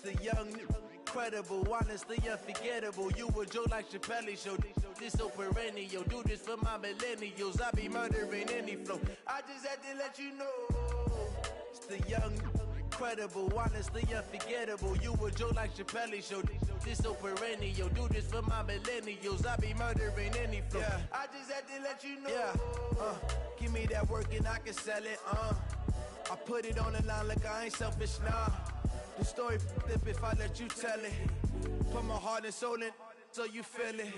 The young, incredible, honestly unforgettable. You a joke like Chappelle Show. This so perennial. Do this for my millennials. I be murdering any flow. I just had to let you know. It's the young, incredible, honestly unforgettable. You a joke like Chappelle Show. This so perennial. Do this for my millennials. I be murdering any flow. Yeah. I just had to let you know. Yeah. Give me that work and I can sell it. I put it on the line like I ain't selfish, nah. The story flip if I let you tell it. Put my heart and soul in so you feel it.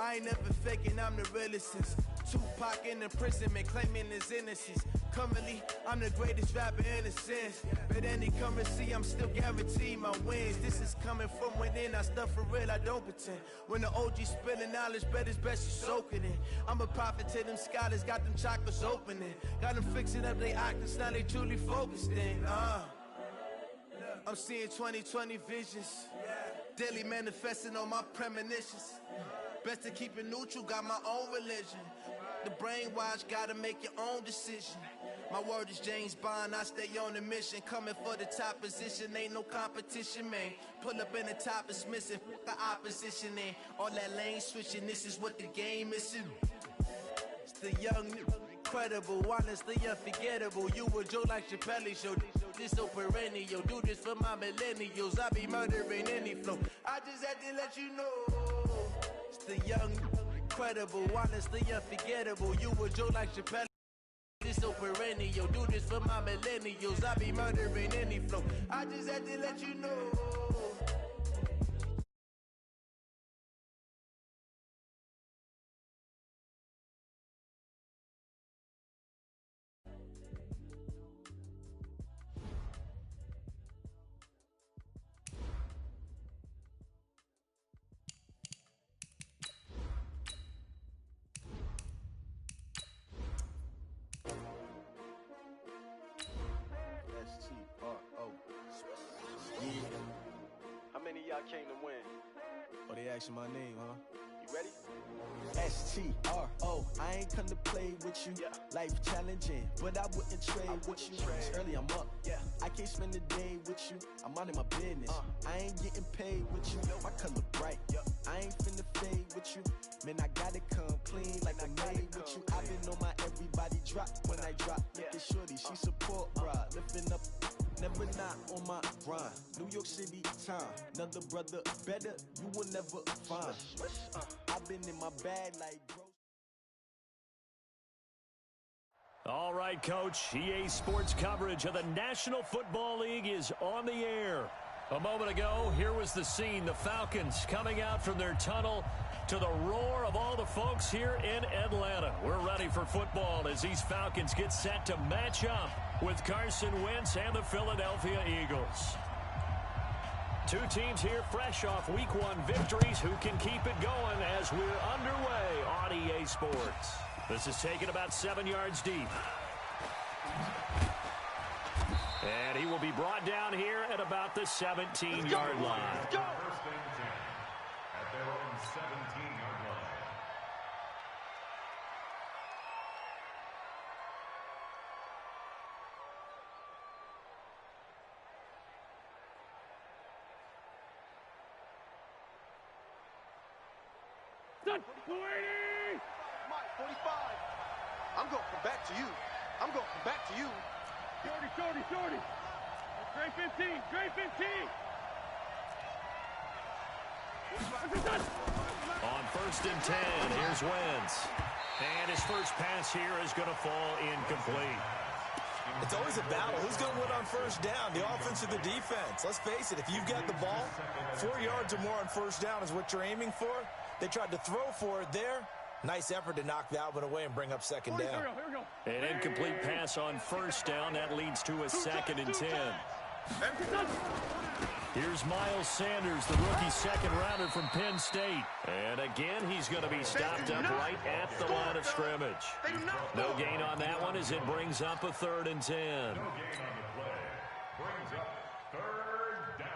I ain't never faking, I'm the realest since Tupac in imprisonment, claiming his innocence. Currently, I'm the greatest rapper in a sense. But any currency, I'm still guaranteed my wins. This is coming from within, I stuff for real, I don't pretend. When the OG spilling knowledge, bet it's best you soak it in. I'm a prophet to them scholars, got them chakras opening. Got them fixing up their octaves, now they truly focused in. I'm seeing 2020 visions, daily manifesting on my premonitions. Best to keep it neutral, got my own religion. The brainwash, gotta make your own decision. My word is James Bond, I stay on the mission. Coming for the top position, ain't no competition, man. Pull up in the top, it's missing, the opposition in. All that lane switching, this is what the game is. It's the young, incredible, honestly unforgettable. You a joke like Chappelle Show. This so perennial. Do this for my millennials. I be murdering any flow. I just had to let you know. It's the young, incredible, honestly unforgettable. You a joke like Chappelle. This so perennial. Do this for my millennials. I be murdering any flow. I just had to let you know. How many of y'all came to win? Oh, they asking my name, huh? You ready? STRO, I ain't come to play with you. Yeah. Life challenging, but I wouldn't trade with you. It's early, I'm up. Yeah. I can't spend the day with you. I'm minding my business. I ain't getting paid with you. My color bright. I ain't finna fade with you. Man, I gotta come clean like I made with you. I've been on my everybody drop when I drop. Look at shorty, she support, bruh. Lifting up. Never not on my grind. New York City time. Another brother better, you will never find. I've been in my bag like bro. All right, Coach. EA Sports coverage of the National Football League is on the air. A moment ago, here was the scene. The Falcons coming out from their tunnel to the roar of all the folks here in Atlanta. We're ready for football as these Falcons get set to match up with Carson Wentz and the Philadelphia Eagles. Two teams here fresh off Week 1 victories who can keep it going as we're underway on EA Sports. This is taken about 7 yards deep. And he will be brought down here at about the 17-yard line. First and 10 at their own 17-yard line. Mike, 45. I'm going to come back to you. I'm going to come back to you. Shorty. Dre 15. On first and 10, here's Wentz. And his first pass here is going to fall incomplete. It's always a battle. Who's going to win on first down, the offense or the defense? Let's face it, if you've got the ball, 4 yards or more on first down is what you're aiming for. They tried to throw for it there. Nice effort to knock that one away and bring up second down. Here we go. An incomplete pass on first down. That leads to a second and 10. Here's Miles Sanders, the rookie second-rounder from Penn State. And again, he's going to be stopped up right at the line of scrimmage. No gain on that one as it brings up a 3rd and 10. No gain on the play. Brings up 3rd down.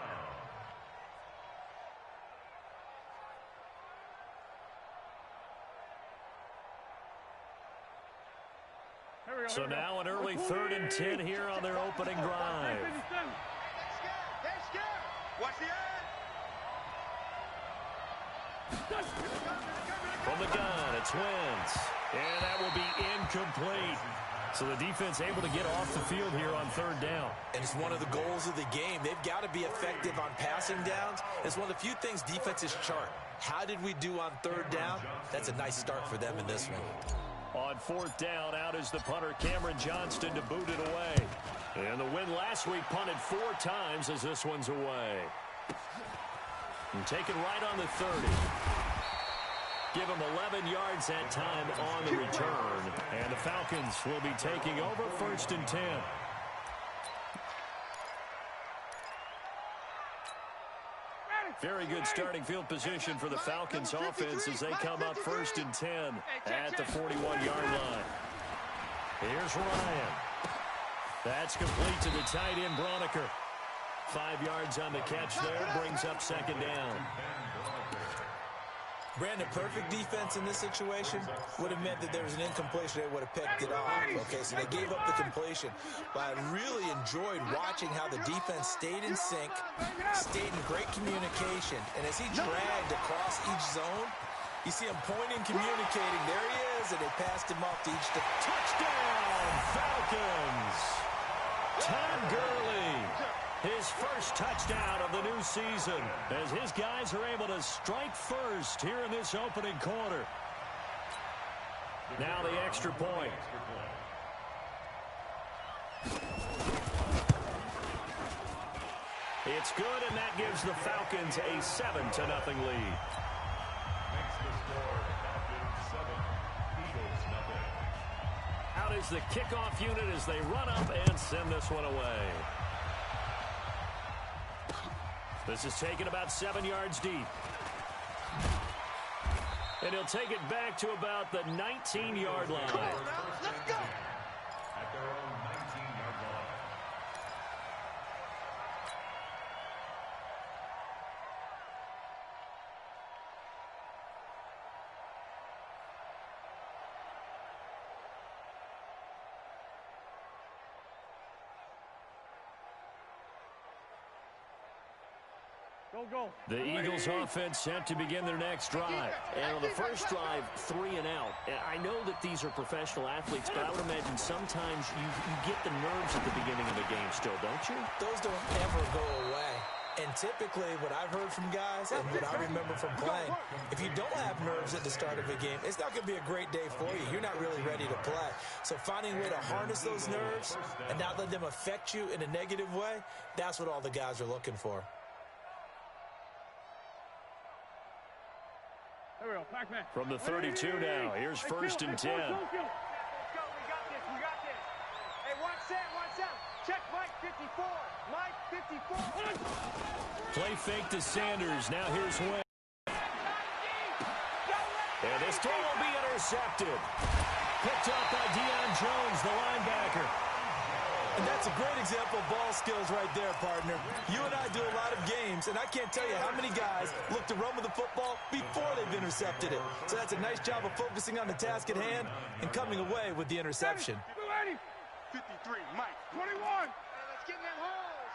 So now an early 3rd and 10 here on their opening drive. Let's go. From the gun, it's Wentz. And that will be incomplete. So the defense able to get off the field here on third down. And it's one of the goals of the game. They've got to be effective on passing downs. It's one of the few things defenses chart. How did we do on third down? That's a nice start for them in this one. On fourth down, out is the punter, Cameron Johnston, to boot it away. And the win last week punted 4 times as this one's away. And taken right on the 30. Give him 11 yards that time on the return. And the Falcons will be taking over 1st and 10. Very good starting field position for the Falcons offense as they come up 1st and 10 at the 41-yard line. Here's Ryan. That's complete to the tight end, Broniker. 5 yards on the catch there, brings up 2nd down. Brandon, perfect defense in this situation would have meant that there was an incompletion. They would have picked it off. Okay, so they gave up the completion. But I really enjoyed watching how the defense stayed in sync, stayed in great communication. And as he dragged across each zone, you see him pointing, communicating. There he is, and they passed him off to each. Touchdown, Falcons! Todd Gurley. His first touchdown of the new season as his guys are able to strike first here in this opening quarter. Now the extra point. It's good, and that gives the Falcons a 7-0 lead. Out is the kickoff unit as they run up and send this one away. This is taken about 7 yards deep. And he'll take it back to about the 19-yard line. Come on now, let's go. At their own 19-yard line. The Eagles offense set to begin their next drive. And on the first drive, 3 and out. I know that these are professional athletes, but I would imagine sometimes you get the nerves at the beginning of the game still, don't you? Those don't ever go away. And typically what I've heard from guys and what I remember from playing, if you don't have nerves at the start of a game, it's not going to be a great day for you. You're not really ready to play. So finding a way to harness those nerves and not let them affect you in a negative way, that's what all the guys are looking for. From the 32 now, here's 1st and 10. Let's go, we got this, we got this. Hey, watch that. Check Mike 54. Mike 54. Play fake to Sanders. Now here's Wentz. And this throw will be intercepted. Picked up by Deion Jones, the linebacker. And that's a great example of ball skills right there, partner. You and I do a lot of games, and I can't tell you how many guys look to run with the football before they've intercepted it. So that's a nice job of focusing on the task at hand and coming away with the interception. 53, Mike. 21. Hey, let's get in them holes.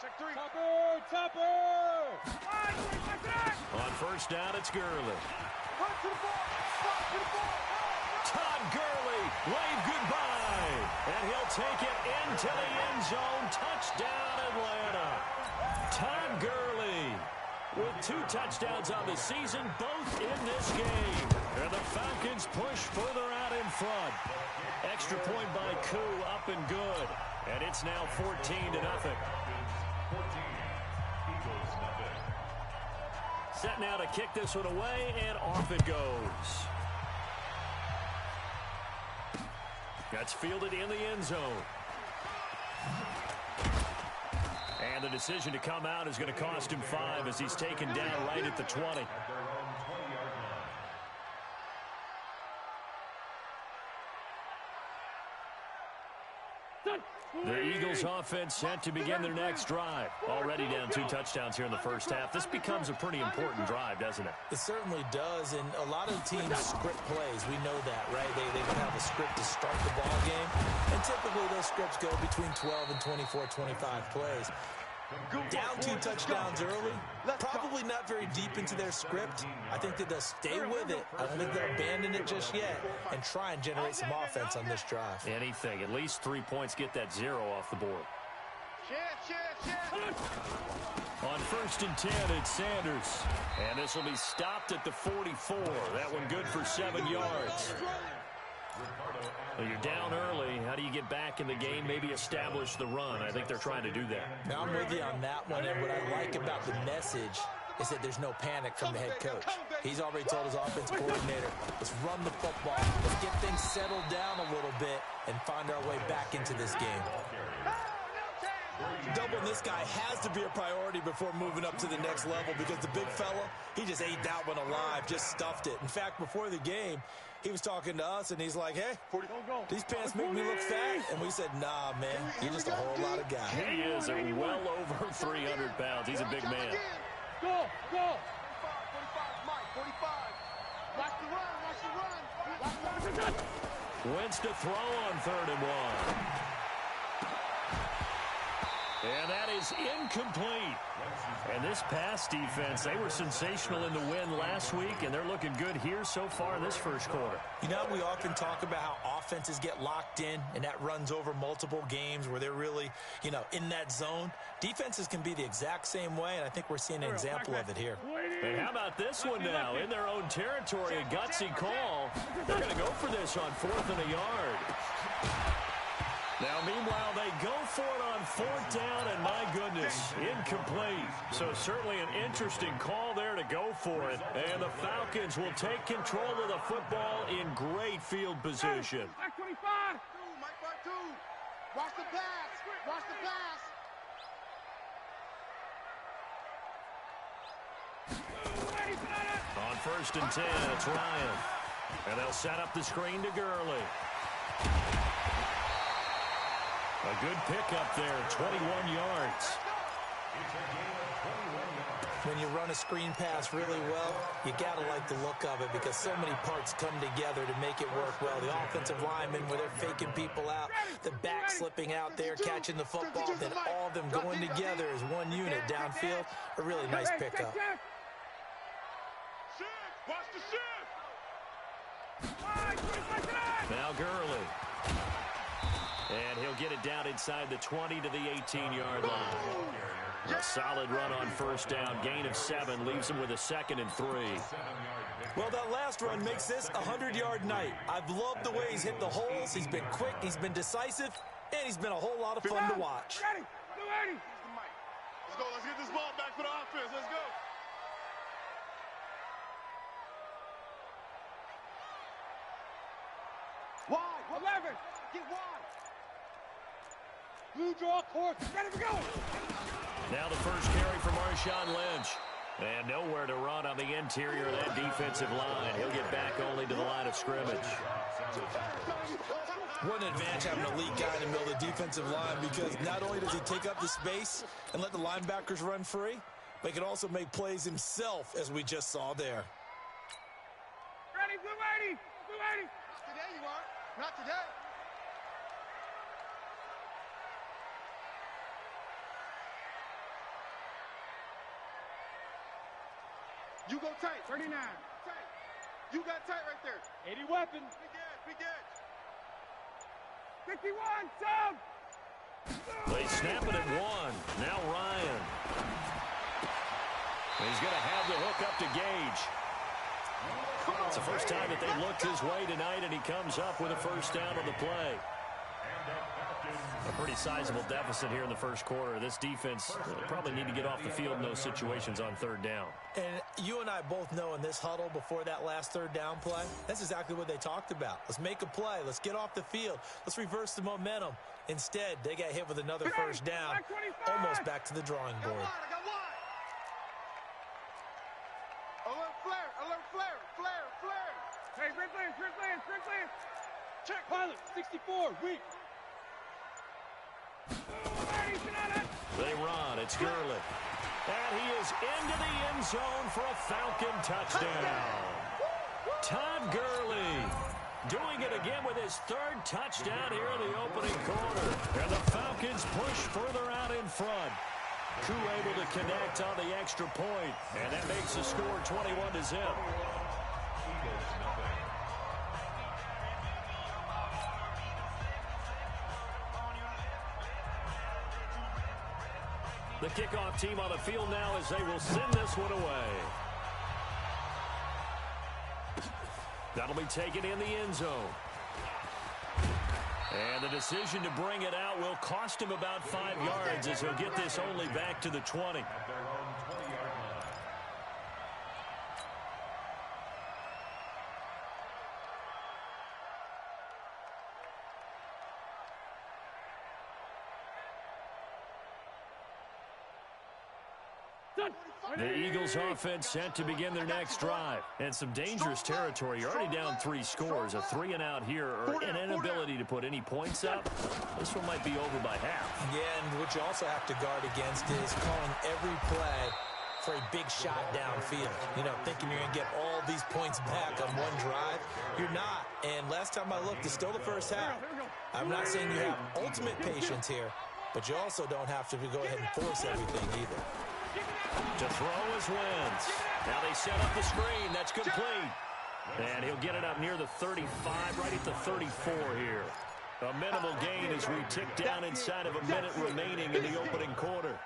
Check 3. Topper. On first down, it's Gurley. Run to the ball. Todd Gurley, wave goodbye. And he'll take it into the end zone. Touchdown, Atlanta. Todd Gurley with 2 touchdowns on the season, both in this game. And the Falcons push further out in front. Extra point by Koo, up and good. And it's now 14-0. Set now to kick this one away, and off it goes. That's fielded in the end zone. And the decision to come out is going to cost him 5 as he's taken down right at the 20. The Eagles offense set to begin their next drive. Already down 2 touchdowns here in the first half. This becomes a pretty important drive, doesn't it? It certainly does, and a lot of teams script plays. We know that, right? They have a script to start the ball game, and typically those scripts go between 12 and 24, 25 plays. Down 2 touchdowns early, probably not very deep into their script. I think that they'll stay with it. I don't think they'll abandon it just yet and try and generate some offense on this drive. Anything, at least 3 points, get that 0 off the board. On 1st and 10, it's Sanders. And this will be stopped at the 44. That one good for 7 yards. Well, you're down early. How do you get back in the game? Maybe establish the run. I think they're trying to do that. Now, I'm with you on that one. And what I like about the message is that there's no panic from the head coach. He's already told his offense coordinator, let's run the football. Let's get things settled down a little bit and find our way back into this game. Doubling this guy has to be a priority before moving up to the next level because the big fella, he just ate that one alive, just stuffed it. In fact, before the game, he was talking to us, and he's like, hey, these pants make me look fat. And we said, nah, man, you're just a whole lot of guy. He is well over 300 pounds. He's a big man. Go! 45, Mike, 45. Watch the run. Wentz to throw on 3rd and 1. And that is incomplete. And this pass defense, they were sensational in the win last week, and they're looking good here so far in this first quarter. You know, we often talk about how offenses get locked in, and that runs over multiple games where they're really, you know, in that zone. Defenses can be the exact same way, and I think we're seeing an example of it here. And how about this one now? In their own territory, a gutsy call. They're going to go for this on 4th and a yard. Now, meanwhile, they go for it on 4th down, and my goodness, incomplete. So certainly an interesting call there to go for it. And the Falcons will take control of the football in great field position. Back 25. Mike, back 2. Watch the pass. Watch the pass. On 1st and 10, it's Ryan. And they'll set up the screen to Gurley. A good pickup there, 21 yards. When you run a screen pass really well, you got to like the look of it because so many parts come together to make it work well. The offensive linemen, where they're faking people out, the back slipping out there, catching the football, then all of them going together as one unit downfield. A really nice pickup. Watch the shift. Now Gurley. And he'll get it down inside the 20 to the 18-yard line. A solid run on 1st down. Gain of 7 leaves him with a 2nd and 3. Well, that last run makes this a 100-yard night. I've loved the way he's hit the holes. He's been quick, he's been decisive, and he's been a whole lot of fun to watch. Ready. Let's go. Let's get this ball back for the offense. Let's go. Wide. 11. Get wide. Blue draw course. Ready to go. Now the first carry for Marshawn Lynch. And nowhere to run on the interior of that defensive line. He'll get back only to the line of scrimmage. What an advantage having an elite guy in the middle of the defensive line because not only does he take up the space and let the linebackers run free, but he can also make plays himself, as we just saw there. Ready, blue 80. Blue 80. Today you are. Not today. You go tight. 39. Tight. You got tight right there. 80 weapon. Big edge. 51. Sub. They snap it at 1. Now Ryan. He's going to have the hook up to Gage. It's the first time that they've looked his way tonight, and he comes up with a 1st down on the play. A pretty sizable deficit here in the first quarter. This defense probably need to get off the field in those situations on 3rd down. And you and I both know in this huddle before that last 3rd down play, that's exactly what they talked about. Let's make a play. Let's get off the field. Let's reverse the momentum. Instead, they got hit with another 1st down, almost back to the drawing board. I got wide. Alert flare. Hey, Sprint Lance. Check. Pilot, 64, weak. They run. It's Gurley. And he is into the end zone for a Falcon touchdown. Todd Gurley doing it again with his 3rd touchdown here in the opening quarter. And the Falcons push further out in front. Koo able to connect on the extra point, and that makes the score 21-0. The kickoff team on the field now as they will send this one away. That'll be taken in the end zone. And the decision to bring it out will cost him about 5 yards as he'll get this only back to the 20. The Eagles offense set to begin their next drive. And some dangerous territory. You're already down 3 scores. A 3-and-out here or an inability to put any points up. This one might be over by half. Yeah, and what you also have to guard against is calling every play for a big shot downfield. You know, thinking you're going to get all these points back on one drive. You're not. And last time I looked, it's still the first half. I'm not saying you have ultimate patience here, but you also don't have to go ahead and force everything either. To throw is Wentz. Now they set up the screen. That's complete. And he'll get it up near the 35, right at the 34 here. A minimal gain as we tick down inside of a minute remaining in the opening quarter.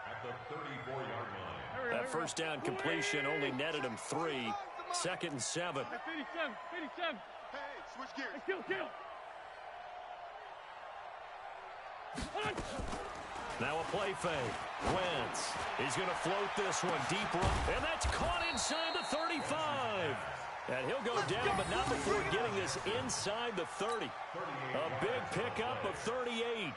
That first down completion only netted him 3. 2nd and 7. 57. Hey, switch gears. Kill. Now a play fake. Wentz. He's going to float this one deep right. And that's caught inside the 35. And he'll go down, but not before getting this inside the 30. A big pickup of 38.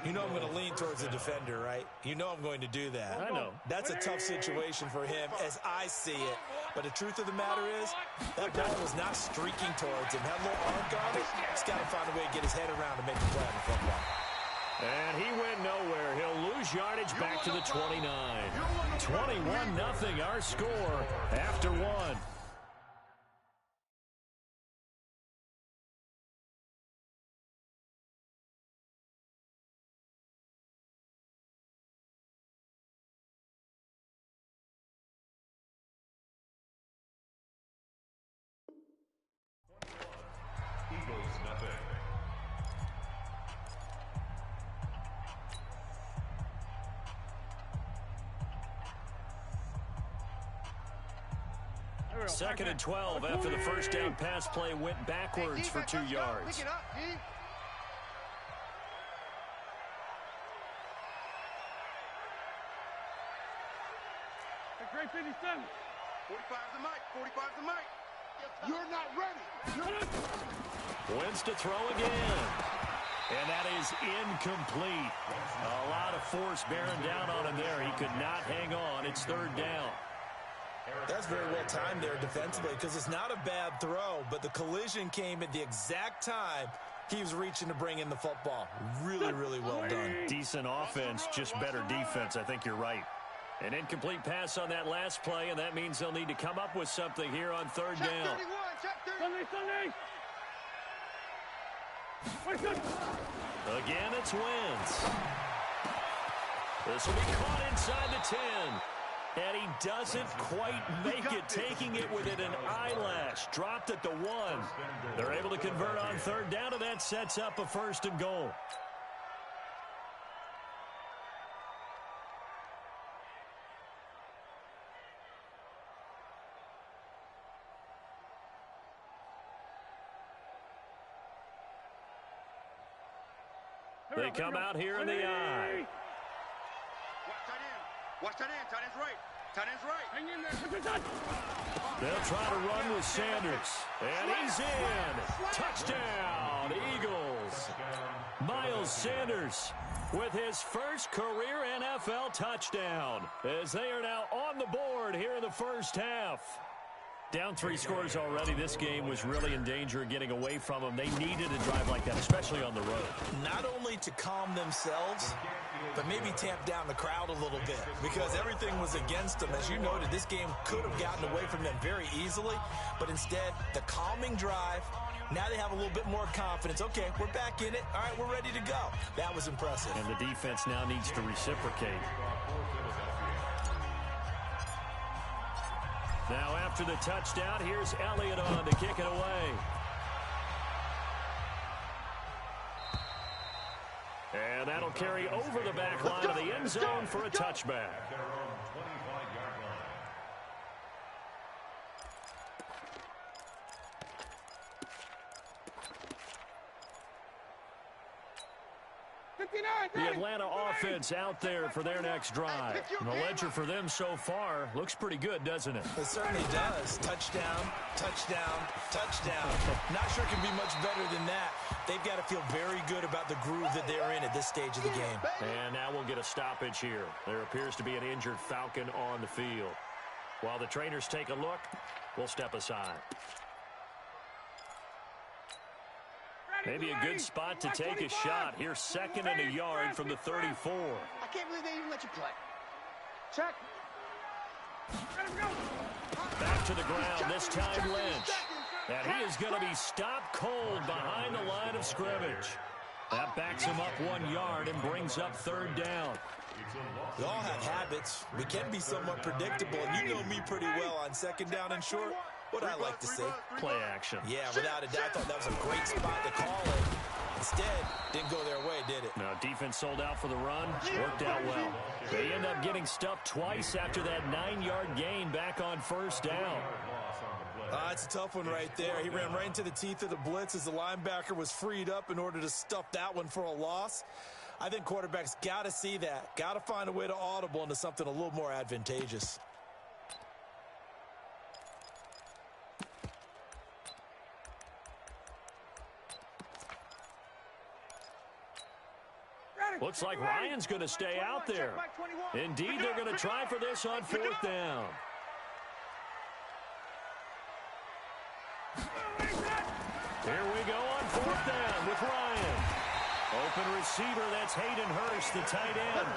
You know I'm going to lean towards the defender, right? You know I'm going to do that. I know. That's a tough situation for him as I see it. But the truth of the matter is, that ball was not streaking towards him. Had a little arc on it. He's got to find a way to get his head around to make the play on the football. And he went nowhere. He'll lose yardage back to the 29. 21-0 our score after 1. Eagles nothing. Second and 12 after the first down pass play went backwards for 2 yards. Pick it up, D. Great 57. 45's the mic. 45's the mic. You're not ready. Wentz to throw again. And that is incomplete. A lot of force bearing down on him there. He could not hang on. It's 3rd down. That's very well timed there defensively because it's not a bad throw, but the collision came at the exact time he was reaching to bring in the football. Really, really well done. Decent offense, just better defense. I think you're right. An incomplete pass on that last play, and that means they'll need to come up with something here on 3rd down. Sunday. Again, it's Wentz. This will be caught inside the 10. And he doesn't quite make it, taking it within an eyelash. Dropped at the 1. They're able to convert on 3rd down, and that sets up a 1st and goal. They come out here in the I. Watch tight end. Tight end's right. Tight end's right. Hang in there. They'll try to run with Sanders. And he's in. Touchdown, Eagles. Miles Sanders with his first career NFL touchdown as they are now on the board here in the first half. Down 3 scores already. This game was really in danger of getting away from them. They needed a drive like that, especially on the road. Not only to calm themselves, but maybe tamp down the crowd a little bit because everything was against them. As you noted, this game could have gotten away from them very easily, but instead, the calming drive, now they have a little bit more confidence. Okay, we're back in it. All right, we're ready to go. That was impressive. And the defense now needs to reciprocate. Now after the touchdown, here's Elliott on to kick it away. And that'll carry over the back line of the end zone for a touchback. The Atlanta offense out there for their next drive. And the ledger for them so far looks pretty good, doesn't it? It certainly does. Touchdown, touchdown, touchdown. Not sure it can be much better than that. They've got to feel very good about the groove that they're in at this stage of the game. And now we'll get a stoppage here. There appears to be an injured Falcon on the field. While the trainers take a look, we'll step aside. Maybe a good spot to take a shot. Here's 2nd and a yard from the 34. I can't believe they even let you play. Check. Back to the ground, this time Lynch. And he is going to be stopped cold behind the line of scrimmage. That backs him up 1 yard and brings up 3rd down. We all have habits. We can be somewhat predictable, and you know me pretty well on 2nd down and short. What I like to say. Play action. Yeah, without a doubt. I thought that was a great spot to call it. Instead, didn't go their way, did it? Now, defense sold out for the run. Worked out well. They end up getting stuffed twice after that 9-yard gain back on 1st down. It's a tough one right there. He ran right into the teeth of the blitz as the linebacker was freed up in order to stuff that one for a loss. I think quarterbacks got to see that. Got to find a way to audible into something a little more advantageous. Looks like Ryan's going to stay out there. Indeed, they're going to try for this on 4th down. Here we go on 4th down with Ryan. Open receiver, that's Hayden Hurst, the tight end.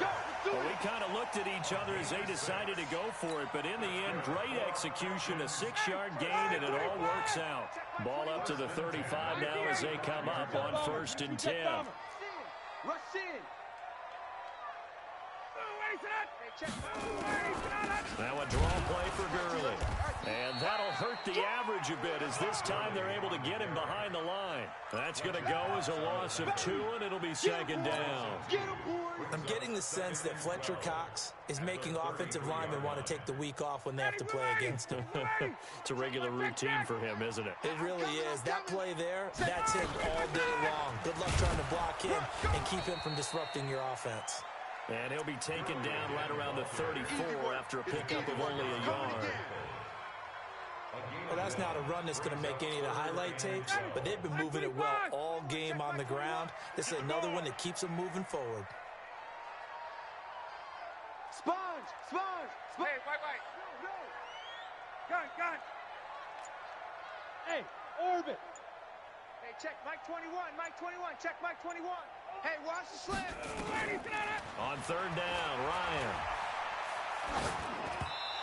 Well, we kind of looked at each other as they decided to go for it, but in the end, great execution, a 6-yard gain, and it all works out. Ball up to the 35 now as they come up on 1st and 10. Rush in. Now a draw play for Gurley. And that'll hurt the average a bit as this time they're able to get him behind the line. That's going to go as a loss of 2, and it'll be 2nd down. I'm getting the sense that Fletcher Cox is making offensive linemen want to take the week off when they have to play against him. It's a regular routine for him, isn't it? It really is. That play there, that's him all day long. Good luck trying to block him and keep him from disrupting your offense. And he'll be taken down right around the 34 after a pickup of only a yard. Well, that's not a run that's going to make any of the highlight tapes, but they've been moving it well all game on the ground. This is another one that keeps them moving forward. Sponge! Hey, white. Gun! Hey, orbit! Hey, check Mike 21, check Mike 21. Hey, watch the slant. On 3rd down, Ryan.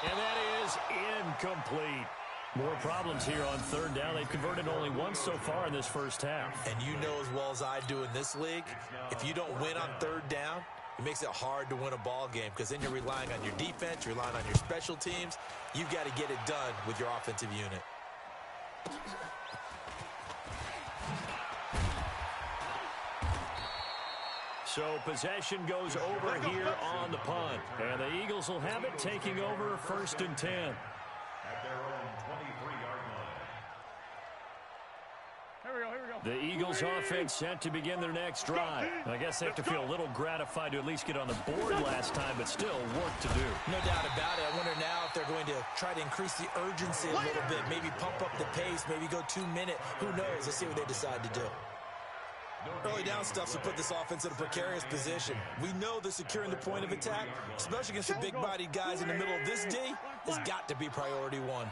And that is incomplete. More problems here on 3rd down. They've converted only once so far in this first half. And you know as well as I do in this league, if you don't win on 3rd down, it makes it hard to win a ball game because then you're relying on your defense, you're relying on your special teams. You've got to get it done with your offensive unit. So possession goes over here on the punt. And the Eagles will have it, taking over 1st and 10. At their own 23-yard line. Here we go. The Eagles offense set to begin their next drive. I guess they have to feel a little gratified to at least get on the board last time, but still work to do. No doubt about it. I wonder now if they're going to try to increase the urgency a little bit, maybe pump up the pace, maybe go 2-minute. Who knows? Let's see what they decide to do. Early down stuff to put this offense in a precarious position. We know that securing the point of attack, especially against the big-bodied guys in the middle of this D, has got to be priority 1.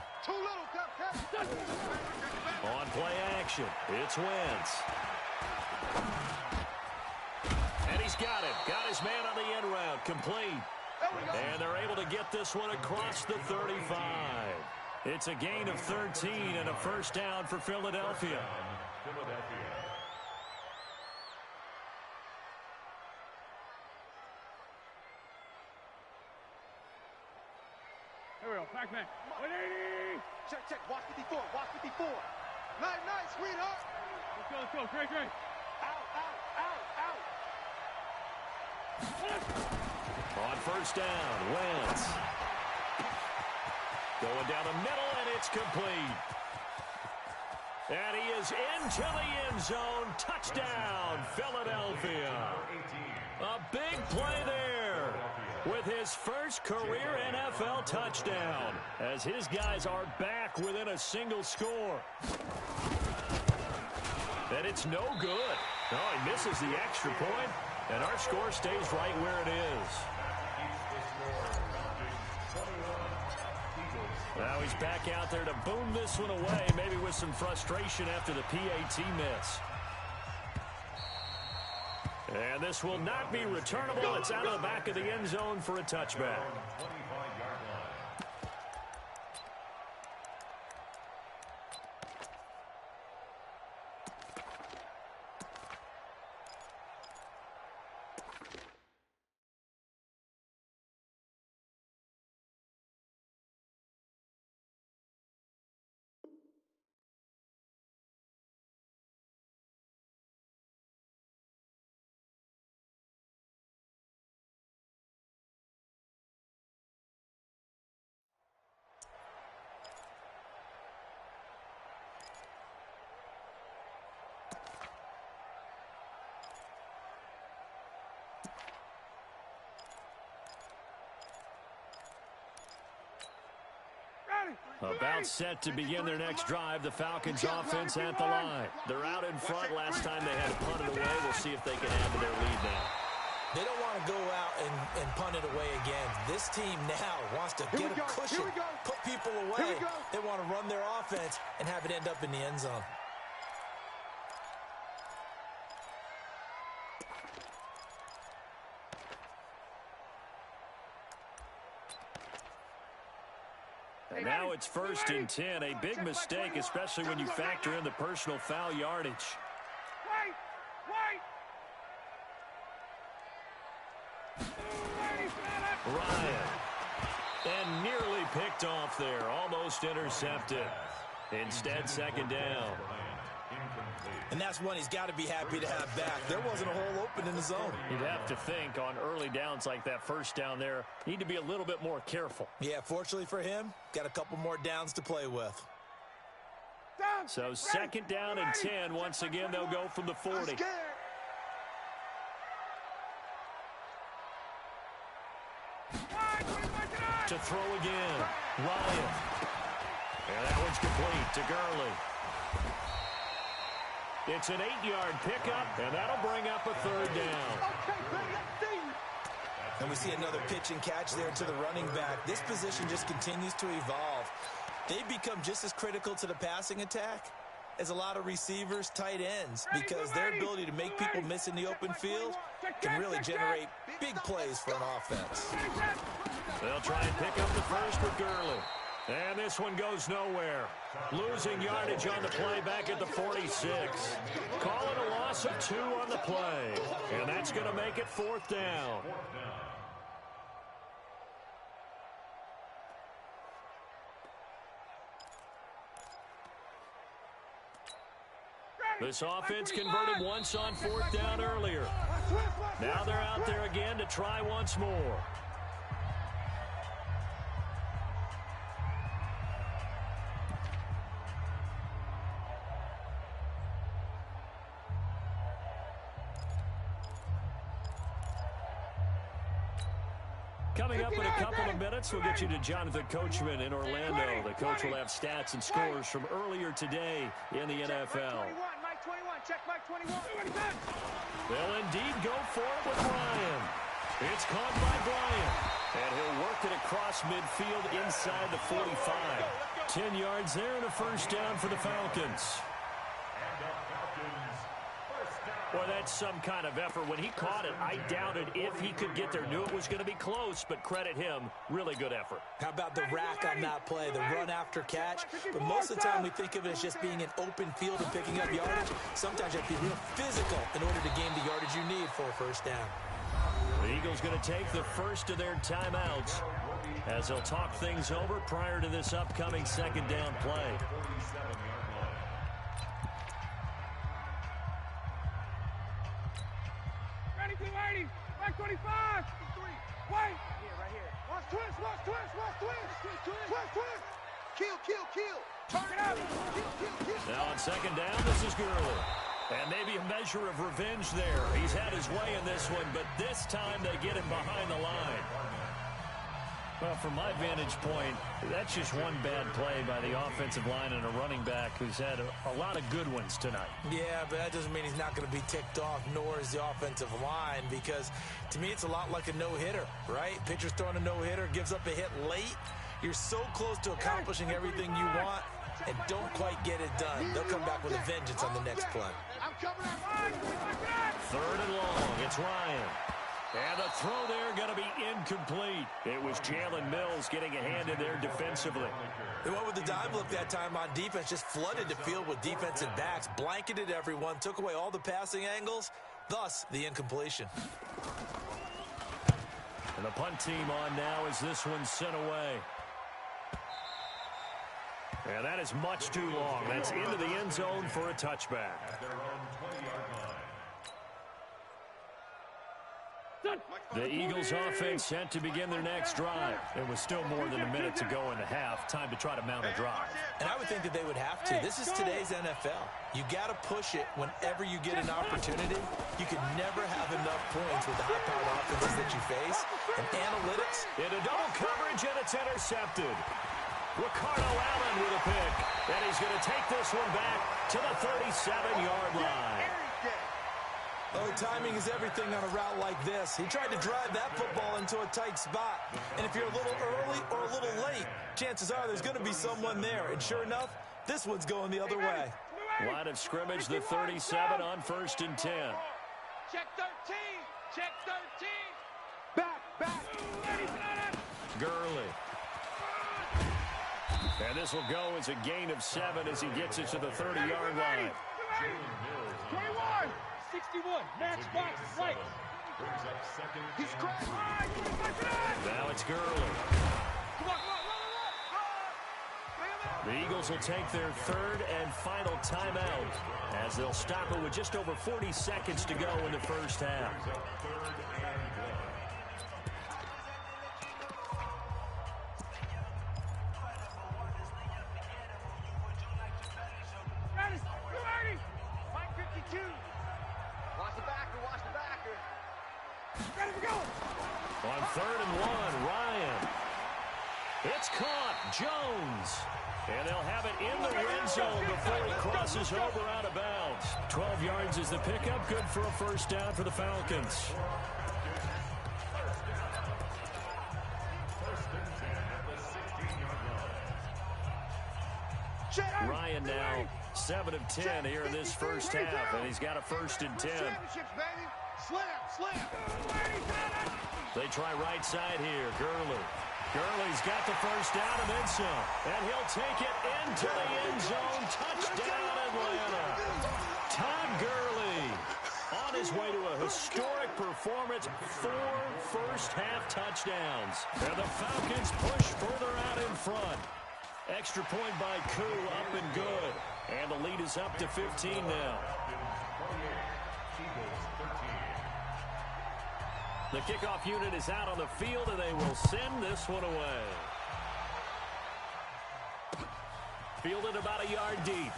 On play action, it's Wentz. And he's got it. Got his man on the end route, complete. And they're able to get this one across the 35. It's a gain of 13 and a 1st down for Philadelphia. Here we go. Back man. 180. Check. Watch 54. Watch 54. Nice, sweetheart. Let's go. Great. Out. On first down, Wentz. Going down the middle, and it's complete. And he is into the end zone. Touchdown, Philadelphia. A big play there with his first career NFL touchdown as his guys are back within a single score. And it's no good. No, he misses the extra point, and our score stays right where it is. Now he's back out there to boom this one away, maybe with some frustration after the PAT miss. And this will not be returnable. It's out of the back of the end zone for a touchback. About set to begin their next drive, the Falcons offense at the line. They're out in front. Last time they had punted away. We'll see if they can add to their lead now. They don't want to go out and punt it away again. This team now wants to get a cushion, put people away. They want to run their offense and have it end up in the end zone. And now it's 1st and 10. A big mistake, especially when you factor in the personal foul yardage. Ryan. And nearly picked off there. Almost intercepted. Instead, 2nd down. And that's one he's got to be happy to have back. There wasn't a hole open in the zone. You'd have to think on early downs like that first down there, need to be a little bit more careful. Yeah, fortunately for him, got a couple more downs to play with. So 2nd down and 10. Once again, they'll go from the 40. To throw again. Ryan. And that one's complete to Gurley. It's an 8-yard pickup, and that'll bring up a 3rd down. And we see another pitch and catch there to the running back. This position just continues to evolve. They've become just as critical to the passing attack as a lot of receivers, tight ends, because their ability to make people miss in the open field can really generate big plays for an offense. They'll try and pick up the first with Gurley. And this one goes nowhere. Losing yardage on the play back at the 46. Call it a loss of 2 on the play. And that's going to make it 4th down. This offense converted once on 4th down earlier. Now they're out there again to try once more. Coming up in a couple of minutes, we'll get you to Jonathan Coachman in Orlando. The coach will have stats and scores from earlier today in the NFL. They'll indeed go for it with Ryan. It's caught by Bryant. And he'll work it across midfield inside the 45. 10 yards there and a 1st down for the Falcons. Boy, that's some kind of effort. When he caught it, I doubted if he could get there. Knew it was going to be close, but credit him. Really good effort. How about the rack on that play, the run after catch? But most of the time we think of it as just being an open field and picking up yardage. Sometimes you have to be real physical in order to gain the yardage you need for a 1st down. The Eagles going to take the first of their timeouts. as they'll talk things over prior to this upcoming second down play. Ready, 280. Back 25. Wait. Right here. Watch twist. Kill. Turn it up. Kill. Now on second down, this is Gurley. And maybe a measure of revenge there. He's had his way in this one, but this time they get him behind the line. Well, from my vantage point, that's just one bad play by the offensive line and a running back who's had a lot of good ones tonight. Yeah, but that doesn't mean he's not going to be ticked off, nor is the offensive line, because to me it's a lot like a no-hitter, right? Pitcher's throwing a no-hitter, gives up a hit late. You're so close to accomplishing everything you want and don't quite get it done. They'll come back with a vengeance on the next play. Third and long, it's Ryan. And the throw there going to be incomplete. It was Jalen Mills getting a hand in there defensively. They went with the dive look that time on defense, just flooded the field with defensive backs, blanketed everyone, took away all the passing angles, thus the incompletion. And the punt team on now as this one's sent away. And that is much too long. That's into the end zone for a touchback. The Eagles offense sent to begin their next drive. It was still more than a minute to go in the half. Time to try to mount a drive. And I would think that they would have to. This is today's NFL. You got to push it whenever you get an opportunity. You can never have enough points with the high-powered offenses that you face. And analytics. Into double coverage, and it's intercepted. Ricardo Allen with a pick. And he's going to take this one back to the 37-yard line. Oh, timing is everything on a route like this. He tried to drive that football into a tight spot. And if you're a little early or a little late, chances are there's going to be someone there. And sure enough, this one's going the other way. Line of scrimmage, the 37 on 1st and 10. Check 13. Check 13. Back. Gurley. And this will go as a gain of 7 as he gets it to the 30-yard line. 21. 61. Match box right. He's cracked. Now it's Gurley. The Eagles will take their third and final timeout as they'll stop it with just over 40 seconds to go in the first half. On 3rd and 1, Ryan. It's caught. Jones. And they'll have it in the red zone before he crosses over out of bounds. 12 yards is the pickup. Good for a first down for the Falcons. Ryan now 7 of 10 here in this first half, and he's got a 1st and 10. They try right side here. Gurley. Gurley's got the first down and then some. And he'll take it into the end zone. Touchdown, Atlanta. Todd Gurley on his way to a historic performance. 4 first-half touchdowns. And the Falcons push further out in front. Extra point by Koo, up and good. And the lead is up to 15 now. The kickoff unit is out on the field, and they will send this one away. Fielded about a yard deep.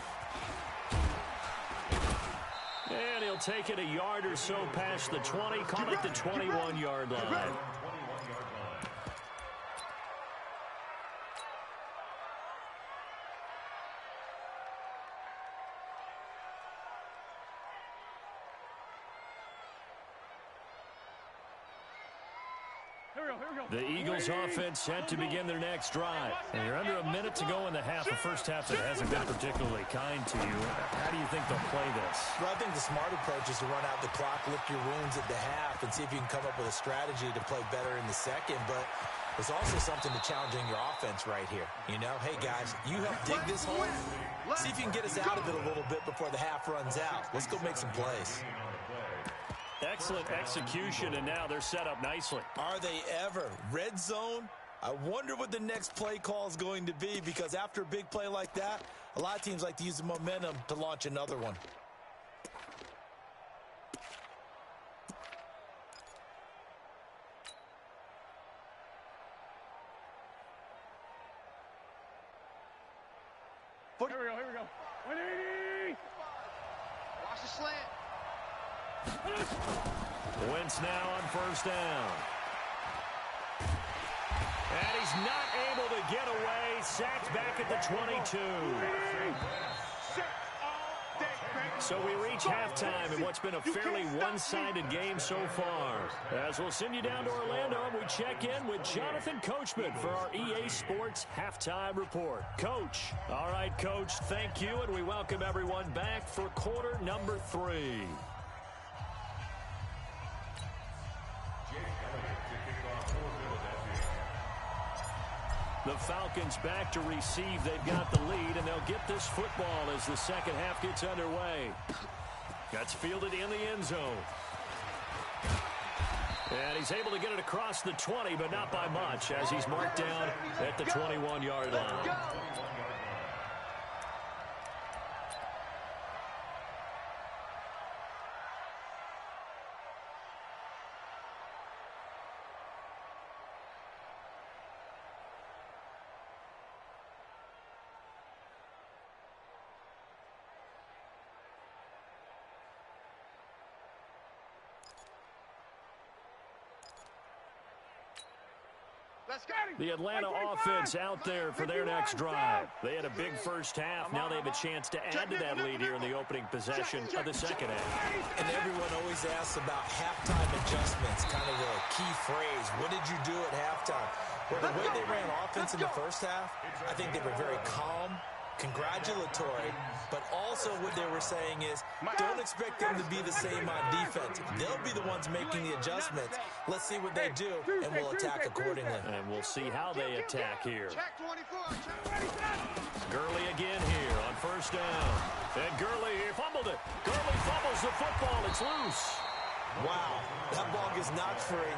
And he'll take it a yard or so past the 20, call it the 21-yard line. The Eagles offense set to begin their next drive. And you're under a minute to go in the half. The first half that hasn't been particularly kind to you. How do you think they'll play this? Well, I think the smart approach is to run out the clock, lick your wounds at the half, and see if you can come up with a strategy to play better in the second. But there's also something to challenging your offense right here. You know, hey, guys, you help dig this hole. See if you can get us out of it a little bit before the half runs out. Let's go make some plays. Excellent execution, and now they're set up nicely. Are they ever? Red zone, I wonder what the next play call is going to be, because after a big play like that, a lot of teams like to use the momentum to launch another one. Here we go. 180! Watch the slant. Wentz now on first down. And he's not able to get away. Sacked back at the 22. So we reach halftime in what's been a fairly one-sided game so far. As we'll send you down to Orlando, and we check in with Jonathan Coachman for our EA Sports Halftime Report. Coach. All right, Coach, thank you, and we welcome everyone back for quarter number 3. The Falcons back to receive. They've got the lead, and they'll get this football as the second half gets underway. That's fielded in the end zone. And he's able to get it across the 20, but not by much, as he's marked down at the 21-yard line. The Atlanta offense out there for their next drive. They had a big first half. Now they have a chance to add to that lead here in the opening possession of the second half. And everyone always asks about halftime adjustments, kind of the key phrase. What did you do at halftime? Well, the way they ran offense in the first half, I think they were very calm, congratulatory, but also what they were saying is, don't expect them to be the same on defense. They'll be the ones making the adjustments. Let's see what they do, and we'll attack accordingly. And we'll see how they attack here. Gurley again here on first down. And Gurley here fumbled it. Gurley fumbles the football. It's loose. Wow, that ball gets knocked free,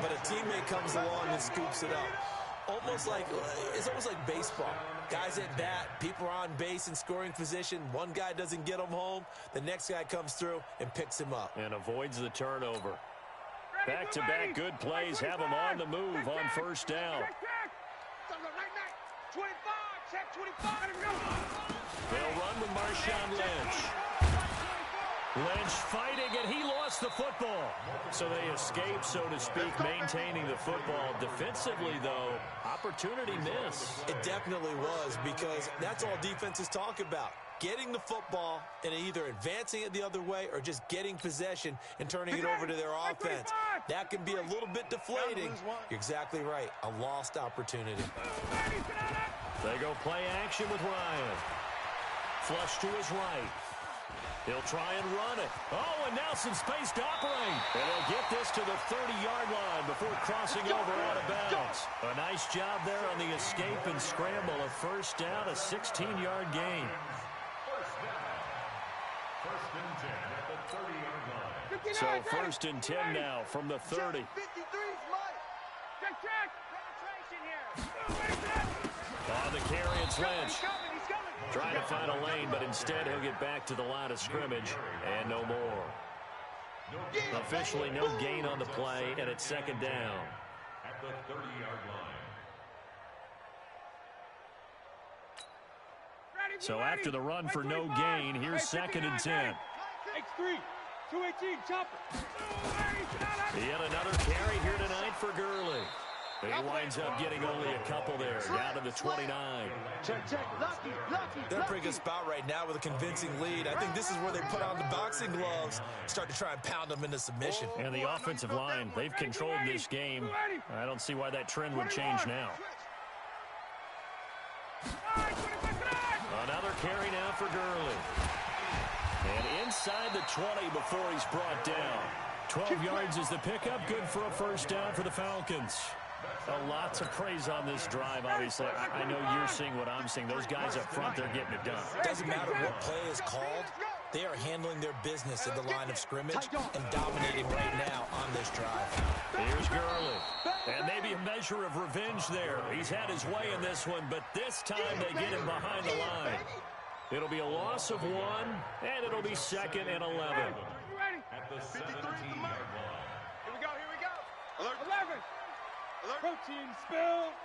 but a teammate comes along and scoops it up. It's almost like baseball. Guys at bat, people are on base in scoring position. One guy doesn't get him home. The next guy comes through and picks him up. And avoids the turnover. Back-to-back good plays have him on the move on first down. 25, check 25. They'll run with Marshawn Lynch. Lynch fighting, and he lost the football. So they escape, so to speak, maintaining the football. Defensively, though, opportunity miss. It definitely was, because that's all defenses talk about. Getting the football and either advancing it the other way or just getting possession and turning it over to their offense. That can be a little bit deflating. You're exactly right. A lost opportunity. They go play action with Ryan. Flush to his right. He'll try and run it. Oh, and now some space to operate. And he'll get this to the 30-yard line before crossing over out of bounds. A nice job there on the escape and scramble. A first down, a 16-yard gain. First and 10 at the 30-yard line. So first and 10 now from the 30. 53's Mike. Check. Penetration here. On the carry, it's Lynch. He's coming. Trying to find a lane, but instead he'll get back to the line of scrimmage and no more. Officially no gain on the play, and it's second down. At the 30-yard line. So after the run for no gain, here's second and 10. X3, 218, chopper. Yet another carry here tonight for Gurley. He winds up getting only a couple there, down to the 29. Check. Lucky. They're in a pretty good spot right now with a convincing lead. I think this is where they put on the boxing gloves, start to try and pound them into submission. And the offensive line, they've controlled this game. I don't see why that trend would change now. Another carry now for Gurley. And inside the 20 before he's brought down. 12 yards is the pickup, good for a first down for the Falcons. A lot to praise on this drive, obviously. I know you're seeing what I'm seeing. Those guys up front, they're getting it done. Doesn't matter what play is called. They are handling their business at the line of scrimmage and dominating right now on this drive. Here's Gurley. And maybe a measure of revenge there. He's had his way in this one, but this time they get him behind the line. It'll be a loss of 1, and it'll be 2nd and 11. You ready? At the 53 is the 17-yard mark. line. Here we go, here we go. Alert. 11. Alert. Protein spill.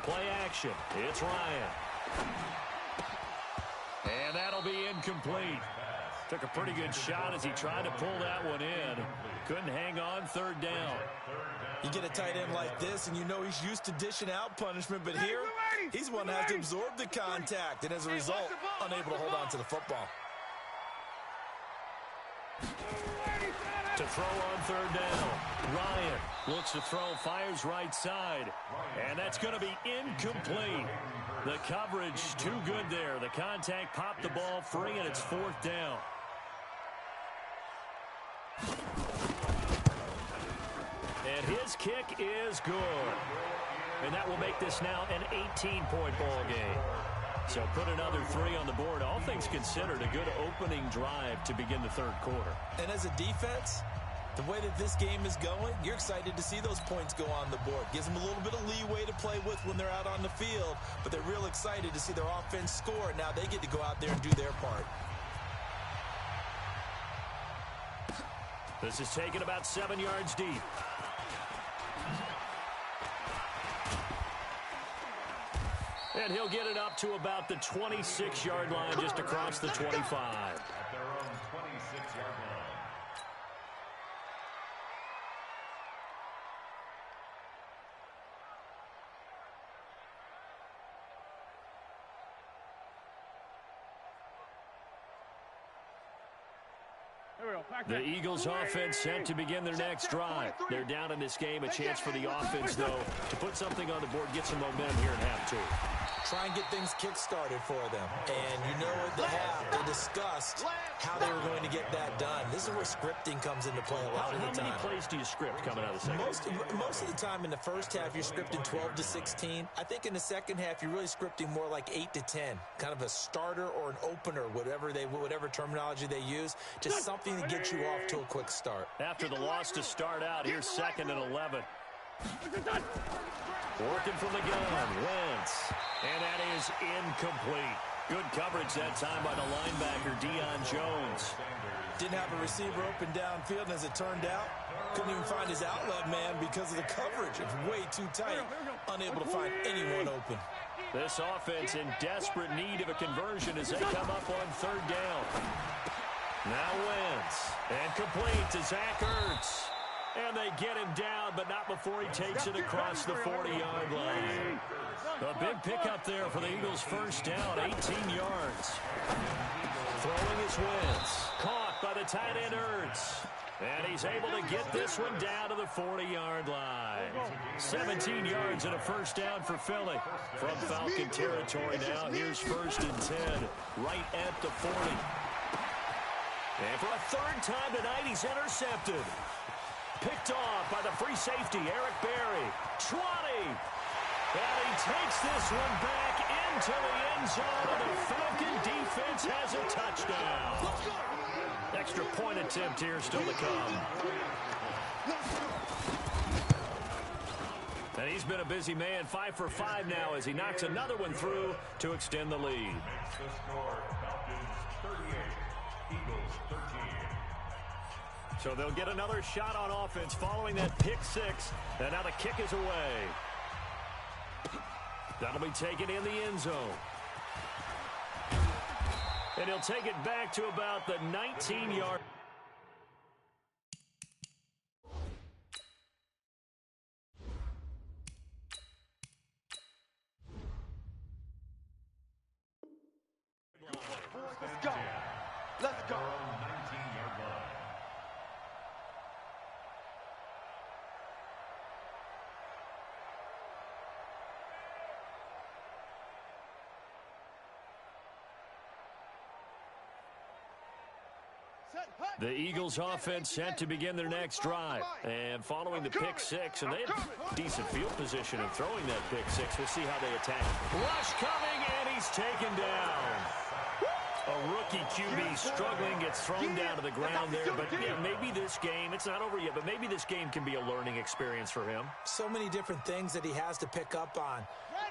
Play action. It's Ryan. And that'll be incomplete. Took a pretty good shot as he tried to pull that one in. Couldn't hang on 3rd down. You get a tight end like this, and you know he's used to dishing out punishment, but here, he's one that has to absorb the contact, and as a result, unable to hold on to the football. To throw on 3rd down. Ryan looks to throw, fires right side. And that's going to be incomplete. The coverage too good there. The contact popped the ball free, and it's 4th down. And his kick is good. And that will make this now an 18-point ball game. So put another 3 on the board. All things considered, a good opening drive to begin the 3rd quarter. And as a defense, the way that this game is going, you're excited to see those points go on the board. Gives them a little bit of leeway to play with when they're out on the field, but they're real excited to see their offense score. Now they get to go out there and do their part. This is taken about 7 yards deep. And he'll get it up to about the 26-yard line, just across the 25. At their own 26-yard line. The Eagles offense set to begin their next drive. They're down in this game. A chance for the offense, though, to put something on the board, get some momentum here in half 2. Try and get things kick-started for them. And you know at the half, they discussed how they were going to get that done. This is where scripting comes into play a lot of the time. How many plays do you script coming out of the second? Most of the time in the first half, you're scripting 12 to 16. I think in the second half, you're really scripting more like 8 to 10. Kind of a starter or an opener, whatever terminology they use. Just something to get you off to a quick start. After the loss to start out, here's 2nd and 11. Working from the gun, Wentz. And that is incomplete. Good coverage that time by the linebacker, Deion Jones. Didn't have a receiver open downfield, and as it turned out, couldn't even find his outlet man because of the coverage. It's way too tight. Unable to find anyone open. This offense in desperate need of a conversion as they come up on 3rd down. Now Wentz. And complete to Zach Ertz. And they get him down, but not before he takes it across the 40-yard line. A big pickup there for the Eagles' first down, 18 yards. Throwing is Wentz. Caught by the tight end Ertz. And he's able to get this one down to the 40-yard line. 17 yards and a first down for Philly. From Falcon territory now, here's 1st and 10, right at the 40. And for a 3rd time tonight, he's intercepted. Picked off by the free safety, Eric Berry. 20. And he takes this one back into the end zone, and the Falcon defense has a touchdown. Extra point attempt here still to come. And he's been a busy man, 5 for 5 now as he knocks another one through to extend the lead. Makes the score Falcons 38, Eagles 13. So they'll get another shot on offense following that pick 6. And now the kick is away. That'll be taken in the end zone. And he'll take it back to about the 19-yard. Let's go. Let's go. 19-yard line. The Eagles offense set to begin their next drive. And following the pick six, and they had decent field position in throwing that pick six. We'll see how they attack. Rush coming, and he's taken down. A rookie QB struggling, gets thrown down to the ground there. But yeah, maybe this game, it's not over yet, but maybe this game can be a learning experience for him. So many different things that he has to pick up on.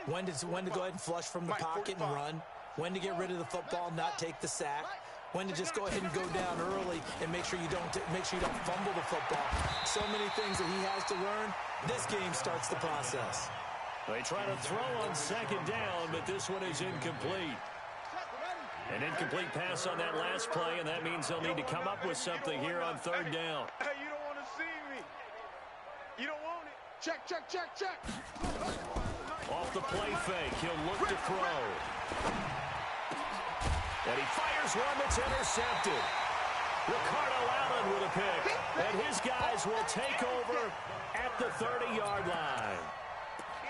When to go ahead and flush from the pocket and run. When to get rid of the football, not take the sack. When to just go ahead and go down early and make sure you don't fumble the football. So many things that he has to learn. This game starts the process. They try to throw on second down, but this one is incomplete. An incomplete pass on that last play, and that means they'll need to come up with something here on third down. Hey, you don't want to see me. You don't want it. Check, check, check, check. Off the play fake, he'll look to throw. And he fires one that's intercepted. Ricardo Allen with a pick. And his guys will take over at the 30-yard line.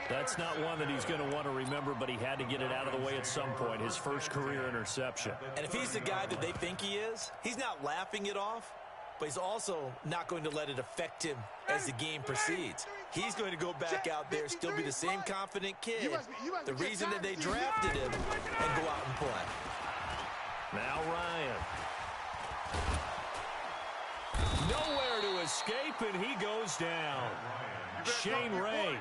That's not one that he's going to want to remember, but he had to get it out of the way at some point, his first career interception. And if he's the guy that they think he is, he's not laughing it off, but he's also not going to let it affect him as the game proceeds. He's going to go back out there, still be the same confident kid, the reason that they drafted him, and go out and play. Now Ryan. Nowhere to escape, and he goes down. Shane Ray.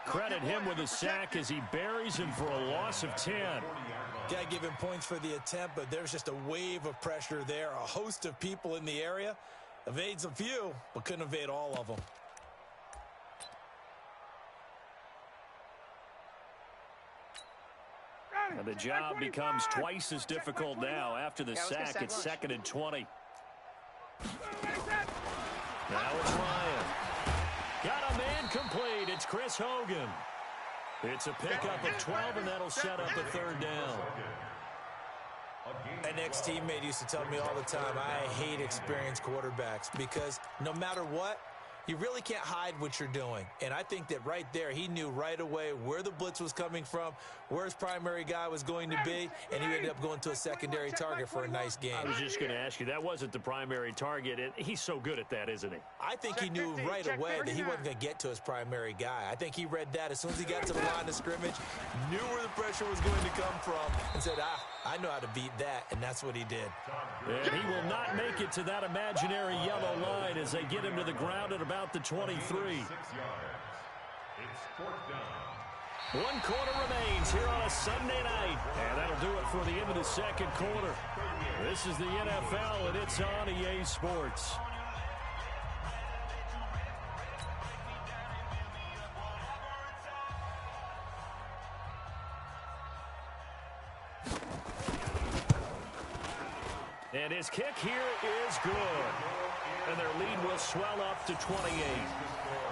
Credit him with a sack as he buries him for a loss of 10. Got to give him points for the attempt, but there's just a wave of pressure there. A host of people in the area. Evades a few, but couldn't evade all of them. And the job becomes twice as difficult now. After the sack, it's 2nd and 20. Now it's Ryan. Got a man complete. It's Chris Hogan. It's a pickup of 12, and that'll set up a third down. An ex-teammate used to tell me all the time, I hate experienced quarterbacks because no matter what, you really can't hide what you're doing. And I think that right there, he knew right away where the blitz was coming from, where his primary guy was going to be, and he ended up going to a secondary target for a nice game. I was just going to ask you, that wasn't the primary target, and he's so good at that, isn't he? I think he knew right away that he wasn't going to get to his primary guy. I think he read that as soon as he got to the line of scrimmage, knew where the pressure was going to come from, and said, I know how to beat that, and that's what he did. And he will not make it to that imaginary yellow line as they get him to the ground at about the 23. 6 yards. It's 4th down. 1 quarter remains here on a Sunday night. And that'll do it for the end of the second quarter. This is the NFL, and it's on EA Sports. And his kick here is good. And their lead will swell up to 28.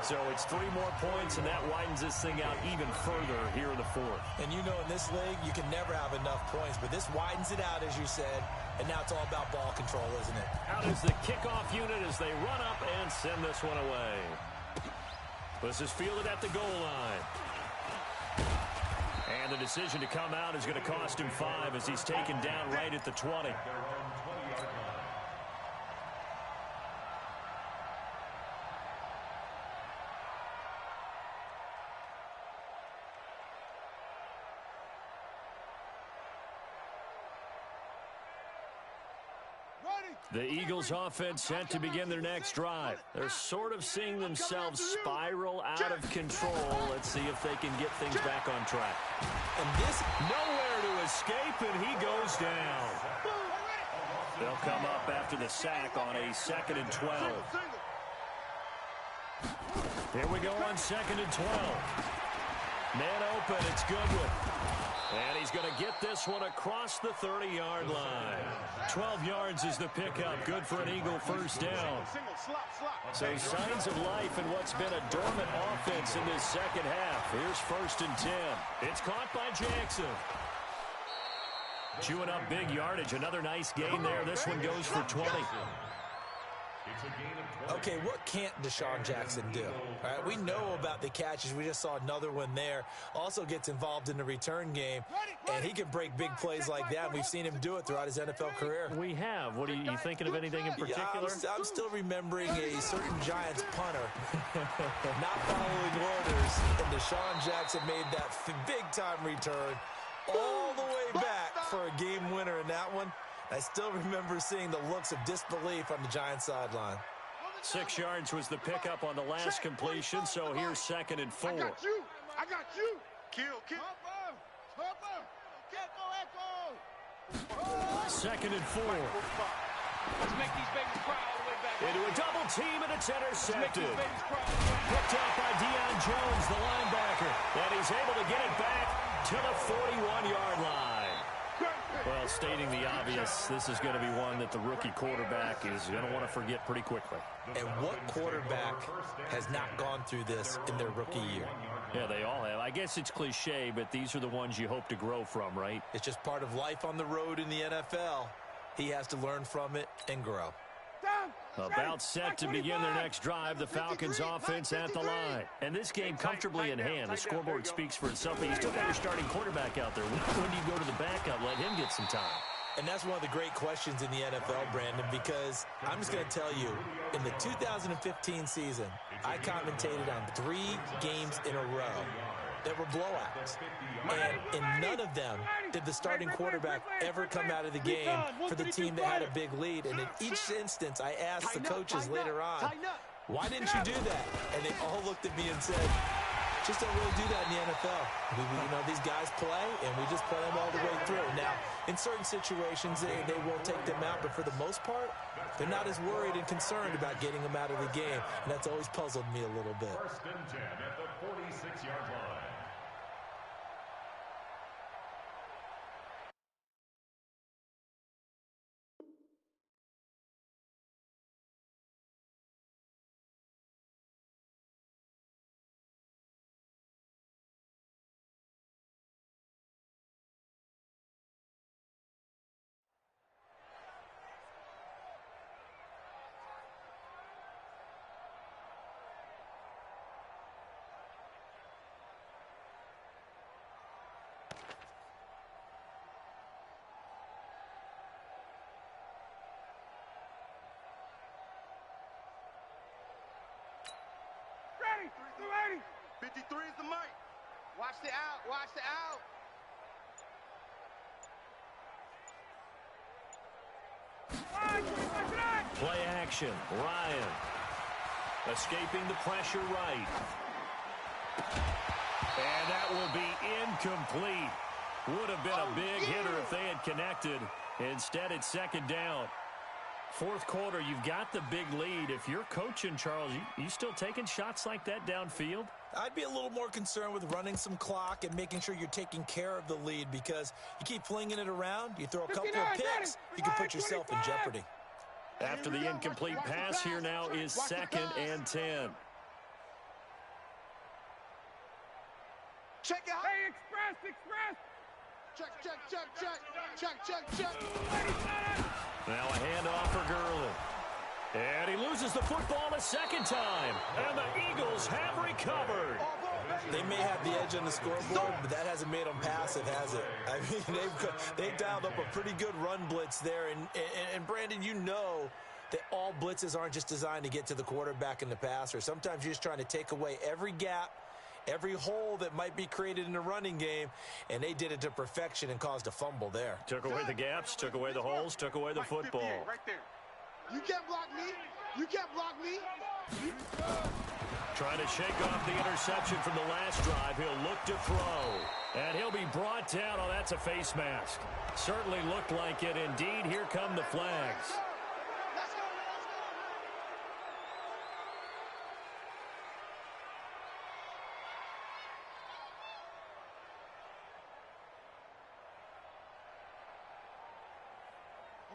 So it's 3 more points, and that widens this thing out even further here in the 4th. And you know in this league, you can never have enough points, but this widens it out, as you said, and now it's all about ball control, isn't it? Out is the kickoff unit as they run up and send this one away. This is fielded at the goal line. And the decision to come out is going to cost him 5 as he's taken down right at the 20. The Eagles offense set to begin their next drive. They're sort of seeing themselves spiral out of control. Let's see if they can get things back on track. And this, nowhere to escape, and he goes down. They'll come up after the sack on a 2nd and 12. Here we go on 2nd and 12. Man open, it's Goodwin. And he's going to get this one across the 30-yard line. 12 yards is the pickup. Good for an Eagle first down. So signs of life in what's been a dormant offense in this second half. Here's 1st and 10. It's caught by Jackson. Chewing up big yardage. Another nice gain there. This one goes for 20. It's a gain of 12. Okay, what can't Deshaun Jackson do? All right, we know about the catches. We just saw another one there. Also gets involved in the return game, and he can break big plays like that. And we've seen him do it throughout his NFL career. We have. What are you thinking of anything in particular? Yeah, I'm still remembering a certain Giants punter not following orders, and Deshaun Jackson made that big-time return all the way back for a game winner in that one. I still remember seeing the looks of disbelief on the Giants sideline. 6 yards was the pickup on the last completion, so here's 2nd and 4. I got you. I got you. Kill. 2nd and 4. Let's make these babies cry all the way back. Into a double team, and it's intercepted. Let's make these babies cry. Picked up by Deion Jones, the linebacker. And he's able to get it back to the 41-yard line. Well, stating the obvious, this is going to be one that the rookie quarterback is going to want to forget pretty quickly. And what quarterback has not gone through this in their rookie year? Yeah, they all have. I guess it's cliche, but these are the ones you hope to grow from, right? It's just part of life on the road in the NFL. He has to learn from it and grow. About set to begin their next drive, the Falcons offense at the line. And this game comfortably in hand. The scoreboard speaks for itself, but you still got your starting quarterback out there. When do you go to the backup? Let him get some time. And that's one of the great questions in the NFL, Brandon, because I'm just going to tell you, in the 2015 season, I commentated on 3 games in a row that were blowouts. And in none of them did the starting quarterback ever come out of the game for the team that had a big lead. And in each instance, I asked the coaches later on, why didn't you do that? And they all looked at me and said, just don't really do that in the NFL. You know, these guys play, and we just play them all the way through. Now, in certain situations, they won't take them out, but for the most part, they're not as worried and concerned about getting them out of the game, and that's always puzzled me a little bit. 1st and 10 at the 46-yard line. Ready. 53 is the mic. Watch the out. Watch the out. Play action. Ryan. Escaping the pressure right. And that will be incomplete. Would have been a big hitter if they had connected. Instead, it's 2nd down. 4th quarter, you've got the big lead. If you're coaching, Charles, you still taking shots like that downfield? I'd be a little more concerned with running some clock and making sure you're taking care of the lead, because you keep flinging it around, you throw a couple of picks, you can put yourself in jeopardy. After the incomplete pass, here now is 2nd and 10. Check out. Hey, express. Check. Now a handoff for Gurley. And he loses the football a 2nd time. And the Eagles have recovered. They may have the edge on the scoreboard, but that hasn't made them passive, has it? I mean, they've dialed up a pretty good run blitz there. And Brandon, you know that all blitzes aren't just designed to get to the quarterback and the passer. Sometimes you're just trying to take away every gap, every hole that might be created in the running game, and they did it to perfection and caused a fumble there. Took away the gaps, took away the holes, took away the football. Right there. You can't block me. Trying to shake off the interception from the last drive. He'll look to throw. And he'll be brought down. Oh, that's a face mask. Certainly looked like it. Indeed, here come the flags.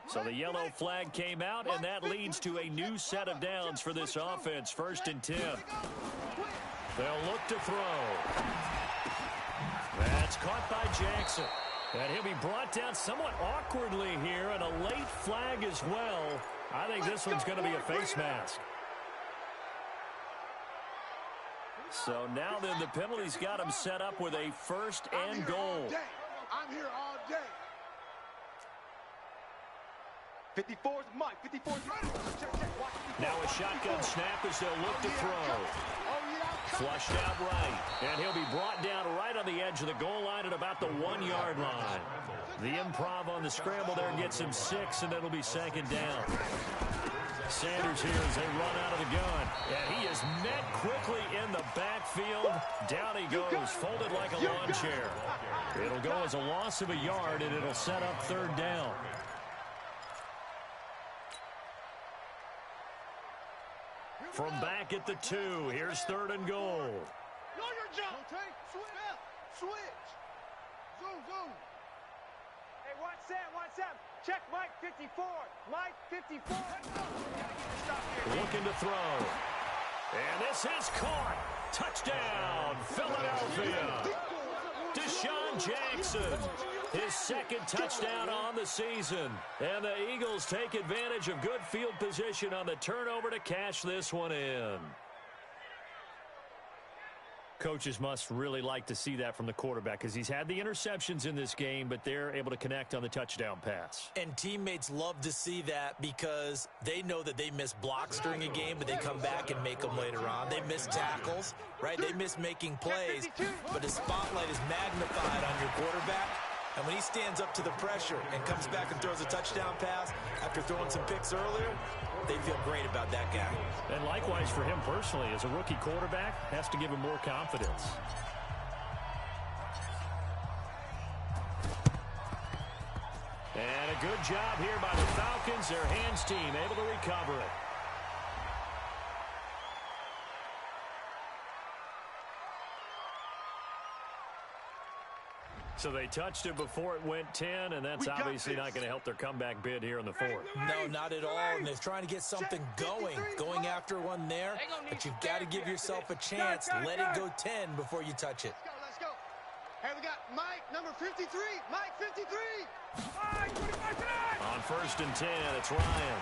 So the yellow flag came out, and that leads to a new set of downs for this offense. 1st and 10. They'll look to throw. That's caught by Jackson. And he'll be brought down somewhat awkwardly here, and a late flag as well. I think this one's going to be a face mask. So now then the penalty's got him set up with a first and goal. I'm here all day. 54's Mike. 54's ready. Now a shotgun snap as they'll look to throw. Flushed out right. And he'll be brought down right on the edge of the goal line at about the 1-yard line. The improv on the scramble there gets him 6, and it'll be second down. Sanders here as they run out of the gun. And he is met quickly in the backfield. Down he goes, folded like a lawn chair. It'll go as a loss of a yard, and it'll set up third down. From back at the 2, here's third and goal. Know your job. Switch. Zoom. Hey, watch Sam. Check Mike 54. Mike 54. Looking to throw. And this is caught. Touchdown, Philadelphia. Deshaun Jackson, his second touchdown on the season. And the Eagles take advantage of good field position on the turnover to cash this one in. Coaches must really like to see that from the quarterback because he's had the interceptions in this game, but they're able to connect on the touchdown pass. And teammates love to see that because they know that they miss blocks during a game, but they come back and make them later on. They miss tackles, right? They miss making plays, but the spotlight is magnified on your quarterback. And when he stands up to the pressure and comes back and throws a touchdown pass after throwing some picks earlier, they feel great about that guy. And likewise for him personally, as a rookie quarterback, has to give him more confidence. And a good job here by the Falcons, their hands team, able to recover it. So they touched it before it went 10, and that's obviously not going to help their comeback bid here in the 4th. No, not at all, and they're trying to get something going after one there, but you've got to give yourself a chance. Let it go 10 before you touch it. Let's go. Hey, we got Mike, number 53. Mike, 53. On first and 10, it's Ryan.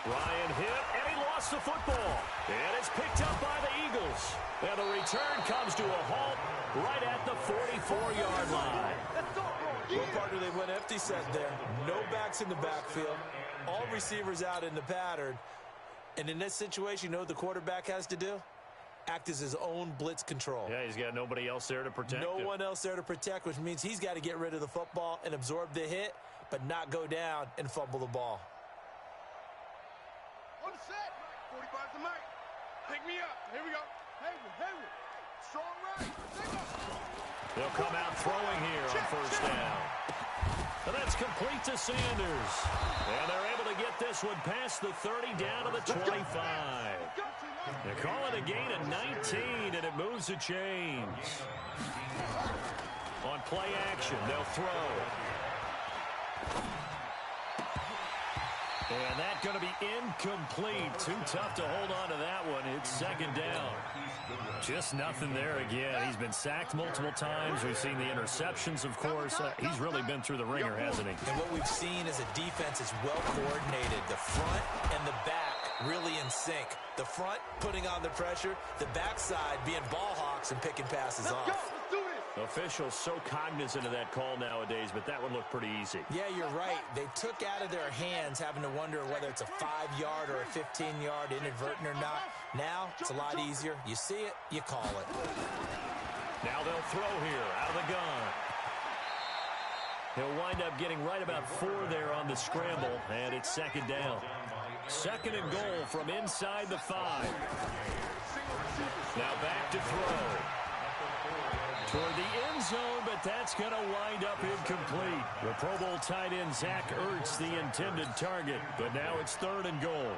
Ryan hit, and he lost the football. And it's picked up by the Eagles. And the return comes to a halt right at the 44-yard line. Well, partner, they went empty set there. No backs in the backfield. All receivers out in the pattern. And in this situation, you know what the quarterback has to do? Act as his own blitz control. Yeah, he's got nobody else there to protect him. No one else there to protect, which means he's got to get rid of the football and absorb the hit, but not go down and fumble the ball. On the set. 45's the Mike. Pick me up. Here we go. Hayward. Strong right. They'll come out throwing here on first down. And that's complete to Sanders. And they're able to get this one past the 30 down to the 25. They call it a gain of 19, and it moves the chains. On play action, they'll throw. And that's going to be incomplete. Too tough to hold on to that one. It's second down. Just nothing there again. He's been sacked multiple times. We've seen the interceptions, of course. He's really been through the ringer, hasn't he? And what we've seen is a defense is well coordinated. The front and the back really in sync. The front putting on the pressure. The backside being ball hawks and picking passes off. Let's do this. Officials so cognizant of that call nowadays, but that would look pretty easy. Yeah, you're right. They took out of their hands having to wonder whether it's a 5-yard or a 15-yard inadvertent or not. Now, it's a lot easier. You see it, you call it. Now they'll throw here out of the gun. He'll wind up getting right about 4 there on the scramble, and it's second down. Second and goal from inside the 5. Now back to throw. Toward the end zone, but that's going to wind up incomplete. The Pro Bowl tight end Zach Ertz, the intended target, but now it's third and goal.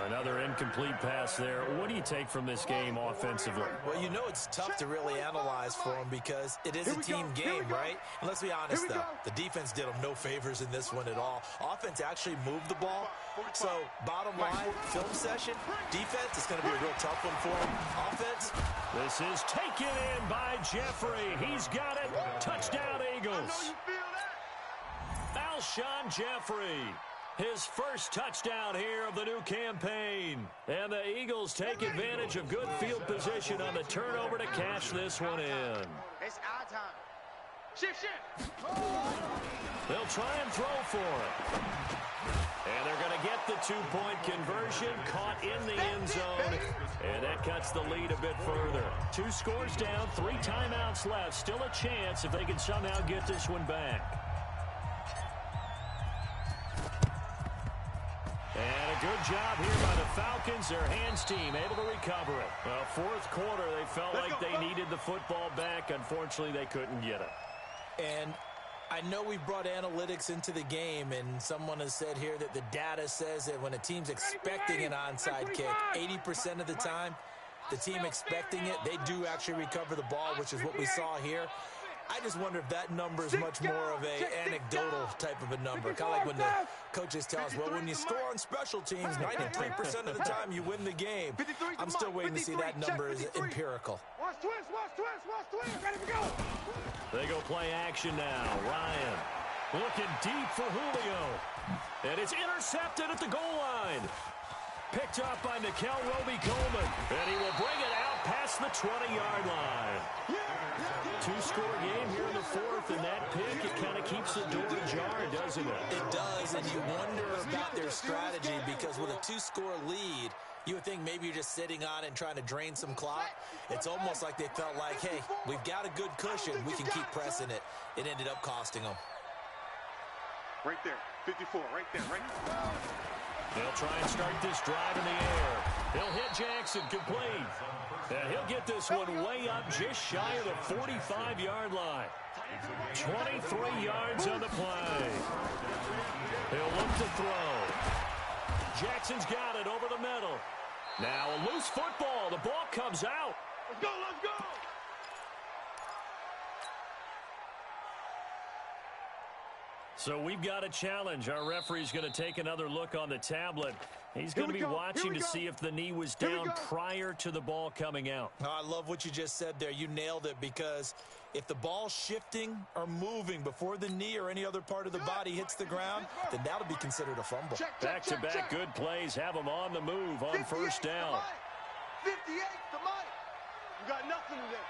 Another incomplete pass there. What do you take from this game offensively? Well, you know it's tough to really analyze for them because it is a team game, right? And let's be honest, though. The defense did them no favors in this one at all. Offense actually moved the ball. So, bottom line, film session, defense is going to be a real tough one for them. Offense. This is taken in by Jeffrey. He's got it. Touchdown, Eagles. Alshon Jeffrey. His first touchdown here of the new campaign. And the Eagles take advantage of good field position on the turnover to cash this one in. It's our time. Shift. They'll try and throw for it. And they're going to get the two-point conversion, caught in the end zone. And that cuts the lead a bit further. 2 scores down, 3 timeouts left. Still a chance if they can somehow get this one back. And a good job here by the Falcons. Their hands team able to recover it. Well, fourth quarter, they felt like they needed the football back. Unfortunately, they couldn't get it. And I know we've brought analytics into the game, and someone has said here that the data says that when a team's expecting an onside kick, 80% of the time, the team expecting it, they do actually recover the ball, which is what we saw here. I just wonder if that number is much more of a anecdotal type of a number. Kind of like when the coaches tell us, well, when you score on special teams, 93% of the time you win the game. I'm still waiting to see that number is empirical. Watch twist. Ready to go. They go play action now. Ryan looking deep for Julio. And it's intercepted at the goal line. Picked up by Nikel Roby-Coleman. And he will bring it out past the 20-yard line. 2-score game here in the fourth, and that pick, it kind of keeps the door ajar, doesn't it? It does, and you wonder about their strategy because with a 2-score lead, you would think maybe you're just sitting on it and trying to drain some clock. It's almost like they felt like, hey, we've got a good cushion. We can keep pressing it. It ended up costing them. Right there, 54, right there. They'll try and start this drive in the air. He'll hit Jackson, complete. And he'll get this one way up just shy of the 45-yard line. 23 yards on the play. He'll look to throw. Jackson's got it over the middle. Now a loose football. The ball comes out. Let's go. So we've got a challenge. Our referee's going to take another look on the tablet. He's going to be watching to see if the knee was down prior to the ball coming out. Oh, I love what you just said there. You nailed it, because if the ball's shifting or moving before the knee or any other part of the body hits the ground, then that'll be considered a fumble. Back-to-back good plays have them on the move on first down. 58 to Mike. You got nothing today.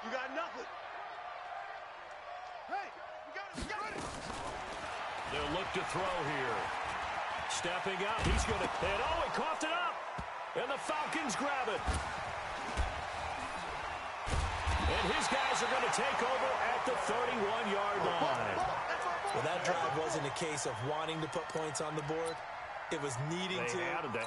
You got nothing. Hey, we got it. They'll look to throw here. Stepping up, he's going to hit. Oh, he coughed it up. And the Falcons grab it. And his guys are going to take over at the 31-yard line. Well, that drive wasn't a case of wanting to put points on the board. It was needing to,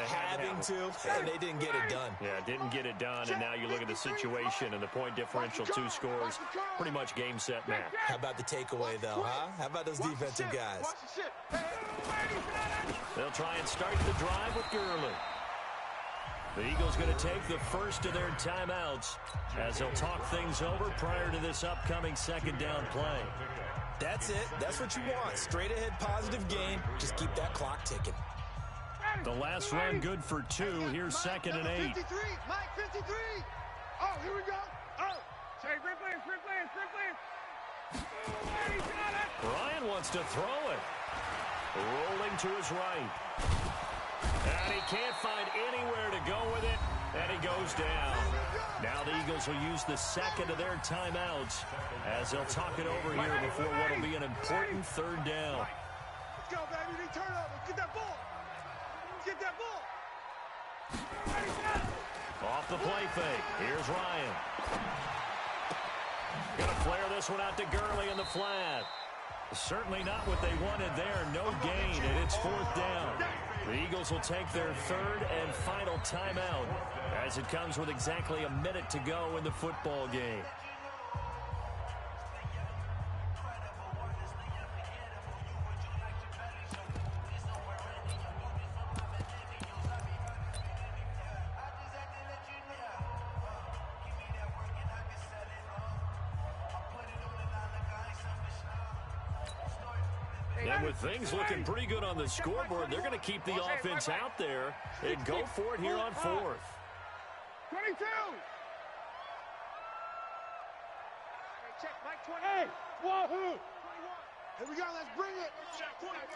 having to, and they didn't get it done. Yeah, didn't get it done, and now you look at the situation and the point differential, 2 scores, pretty much game, set, match. How about the takeaway, though, huh? How about those defensive guys? They'll try and start the drive with Gurley. The Eagles going to take the first of their timeouts as they'll talk things over prior to this upcoming second down play. That's it. That's what you want. Straight ahead positive gain. Just keep that clock ticking. The last run good for 2. Here's 2nd and 8. 53, Mike, 53. Oh, here we go. Oh, say, great play. Ryan wants to throw it. Rolling to his right. And he can't find anywhere to go with it. And he goes down. Now the Eagles will use the second of their timeouts as they'll talk it over here before what will be an important third down. Let's go, baby. They turn over. Get that ball. Off the play fake. Here's Ryan. Gonna flare this one out to Gurley in the flat. Certainly not what they wanted there. No gain, and it's 4th down. The Eagles will take their third and final timeout as it comes with exactly a minute to go in the football game. And with things looking pretty good on the scoreboard, they're going to keep the offense out there and go for it here on 4th. 22. Hey, check, Mike, 20. Hey, wahoo. 21. Here we go. Let's bring it.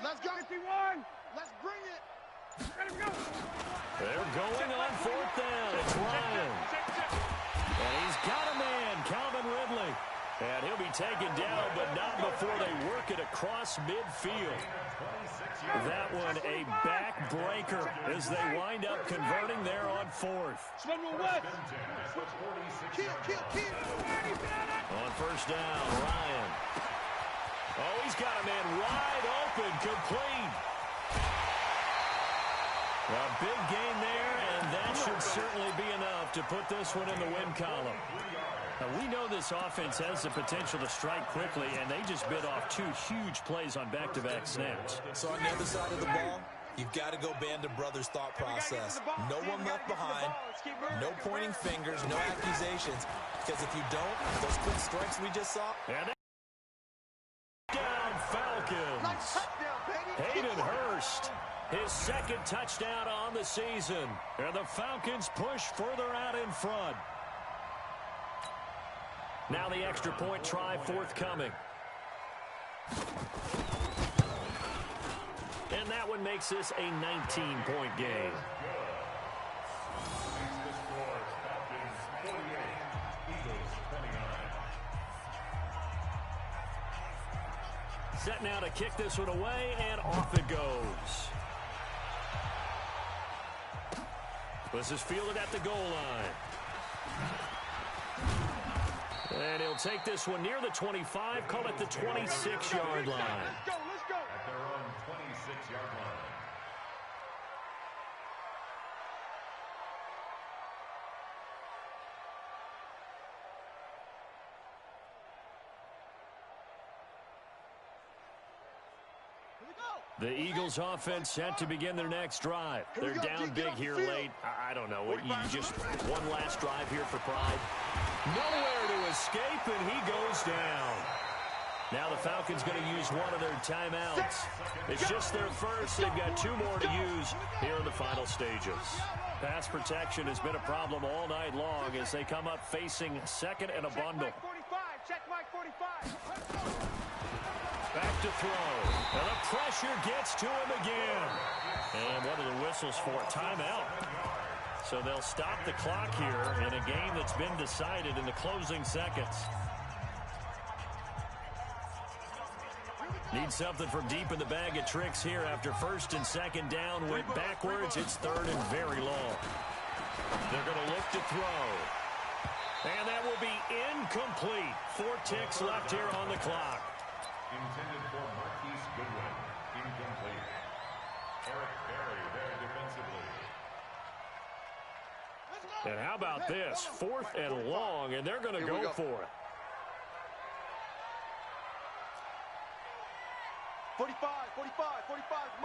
Let's go. 51. Let's bring it. Here we go. They're going on fourth down. It's Ryan. And he's got a man, Calvin Ridley. And he'll be taken down, but not before they work it across midfield. That one a backbreaker as they wind up converting there on fourth. On first down, Ryan. Oh, he's got a man wide open, complete. A big gain there, and that should certainly be enough to put this one in the win column. Now, we know this offense has the potential to strike quickly, and they just bit off two huge plays on back-to-back snaps. So on the other side of the ball, you've got to go Band of Brothers thought process. No one left behind, no pointing fingers, no accusations, because if you don't, those quick strikes we just saw. And down Falcons. Hayden Hurst, his second touchdown on the season. And the Falcons push further out in front. Now the extra point try forthcoming. And that one makes this a 19-point game. Set now to kick this one away, and off it goes. This is fielded at the goal line. And he'll take this one near the 25, call it the 26-yard line. Let's go, let's go. At their own 26-yard line. The Eagles offense set to begin their next drive. They're down big here late. I don't know. You just one last drive here for pride. Nowhere to escape, and he goes down. Now the Falcons going to use one of their timeouts. It's just their first. They've got two more to use here in the final stages. Pass protection has been a problem all night long as they come up facing second and a bundle. Check Mike 45. Back to throw. And the pressure gets to him again. And what are the whistles for? Timeout. So they'll stop the clock here in a game that's been decided in the closing seconds. Need something from deep in the bag of tricks here after first and second down went backwards. It's third and very long. They're going to look to throw. And that will be incomplete. 4 ticks left here on the clock. Intended for Marquise Goodwin. Incomplete. Eric Berry there defensively. And how about this? 4th and long, and they're going to go for it. 45, 45,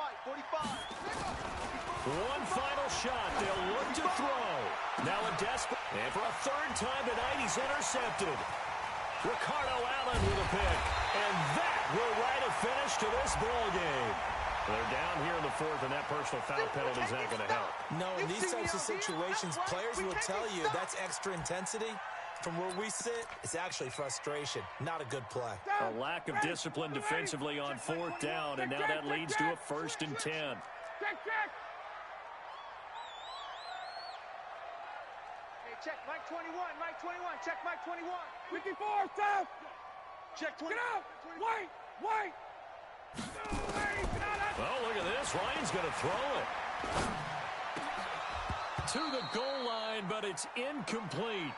Mike, 45. One final shot. They'll look to throw. Now a desperate. And for a third time tonight, he's intercepted. Ricardo Allen with a pick. And that will write a finish to this ball game. They're down here in the 4th, and that personal foul penalty is not going to help. No, in these types of situations, players will tell you that's extra intensity. From where we sit, it's actually frustration, not a good play. A lack of discipline defensively on 4th down, and now that leads to a 1st and 10. Check. Hey, check Mike 21, Mike 21, check Mike 21. 54, stop. Check 20. Get out. Wait. Oh, look at this. Ryan's going to throw it. To the goal line, but it's incomplete.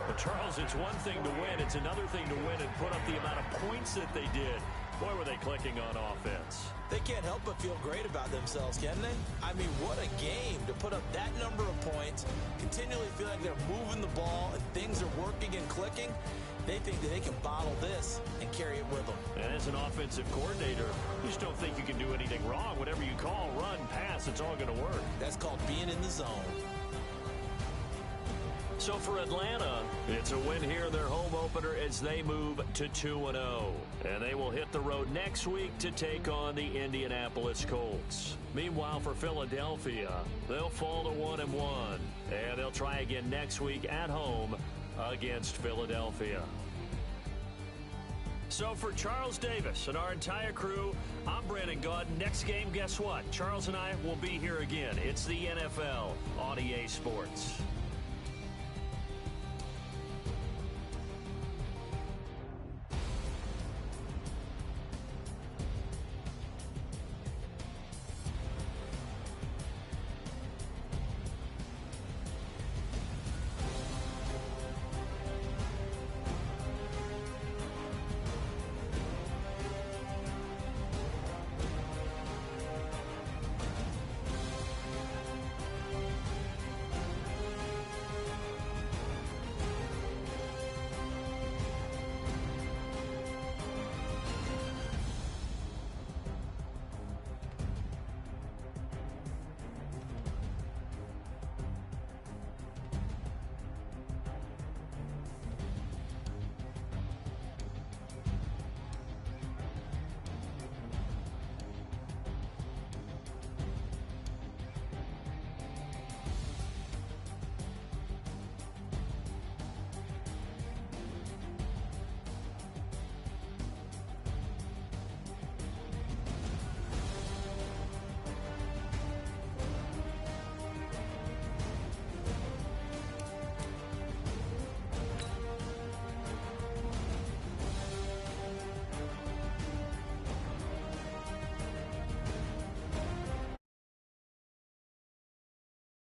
But Charles, it's one thing to win. It's another thing to win and put up the amount of points that they did. Boy, were they clicking on offense. They can't help but feel great about themselves, can they? I mean, what a game to put up that number of points, continually feel like they're moving the ball and things are working and clicking. They think that they can bottle this and carry it with them. And as an offensive coordinator, you just don't think you can do anything wrong. Whatever you call, run, pass, it's all going to work. That's called being in the zone. So for Atlanta, it's a win here in their home opener as they move to 2-0. And they will hit the road next week to take on the Indianapolis Colts. Meanwhile, for Philadelphia, they'll fall to 1-1. And they'll try again next week at home against Philadelphia. So for Charles Davis and our entire crew, I'm Brandon Gaud. Next game, guess what? Charles and I will be here again. It's the NFL on EA Sports.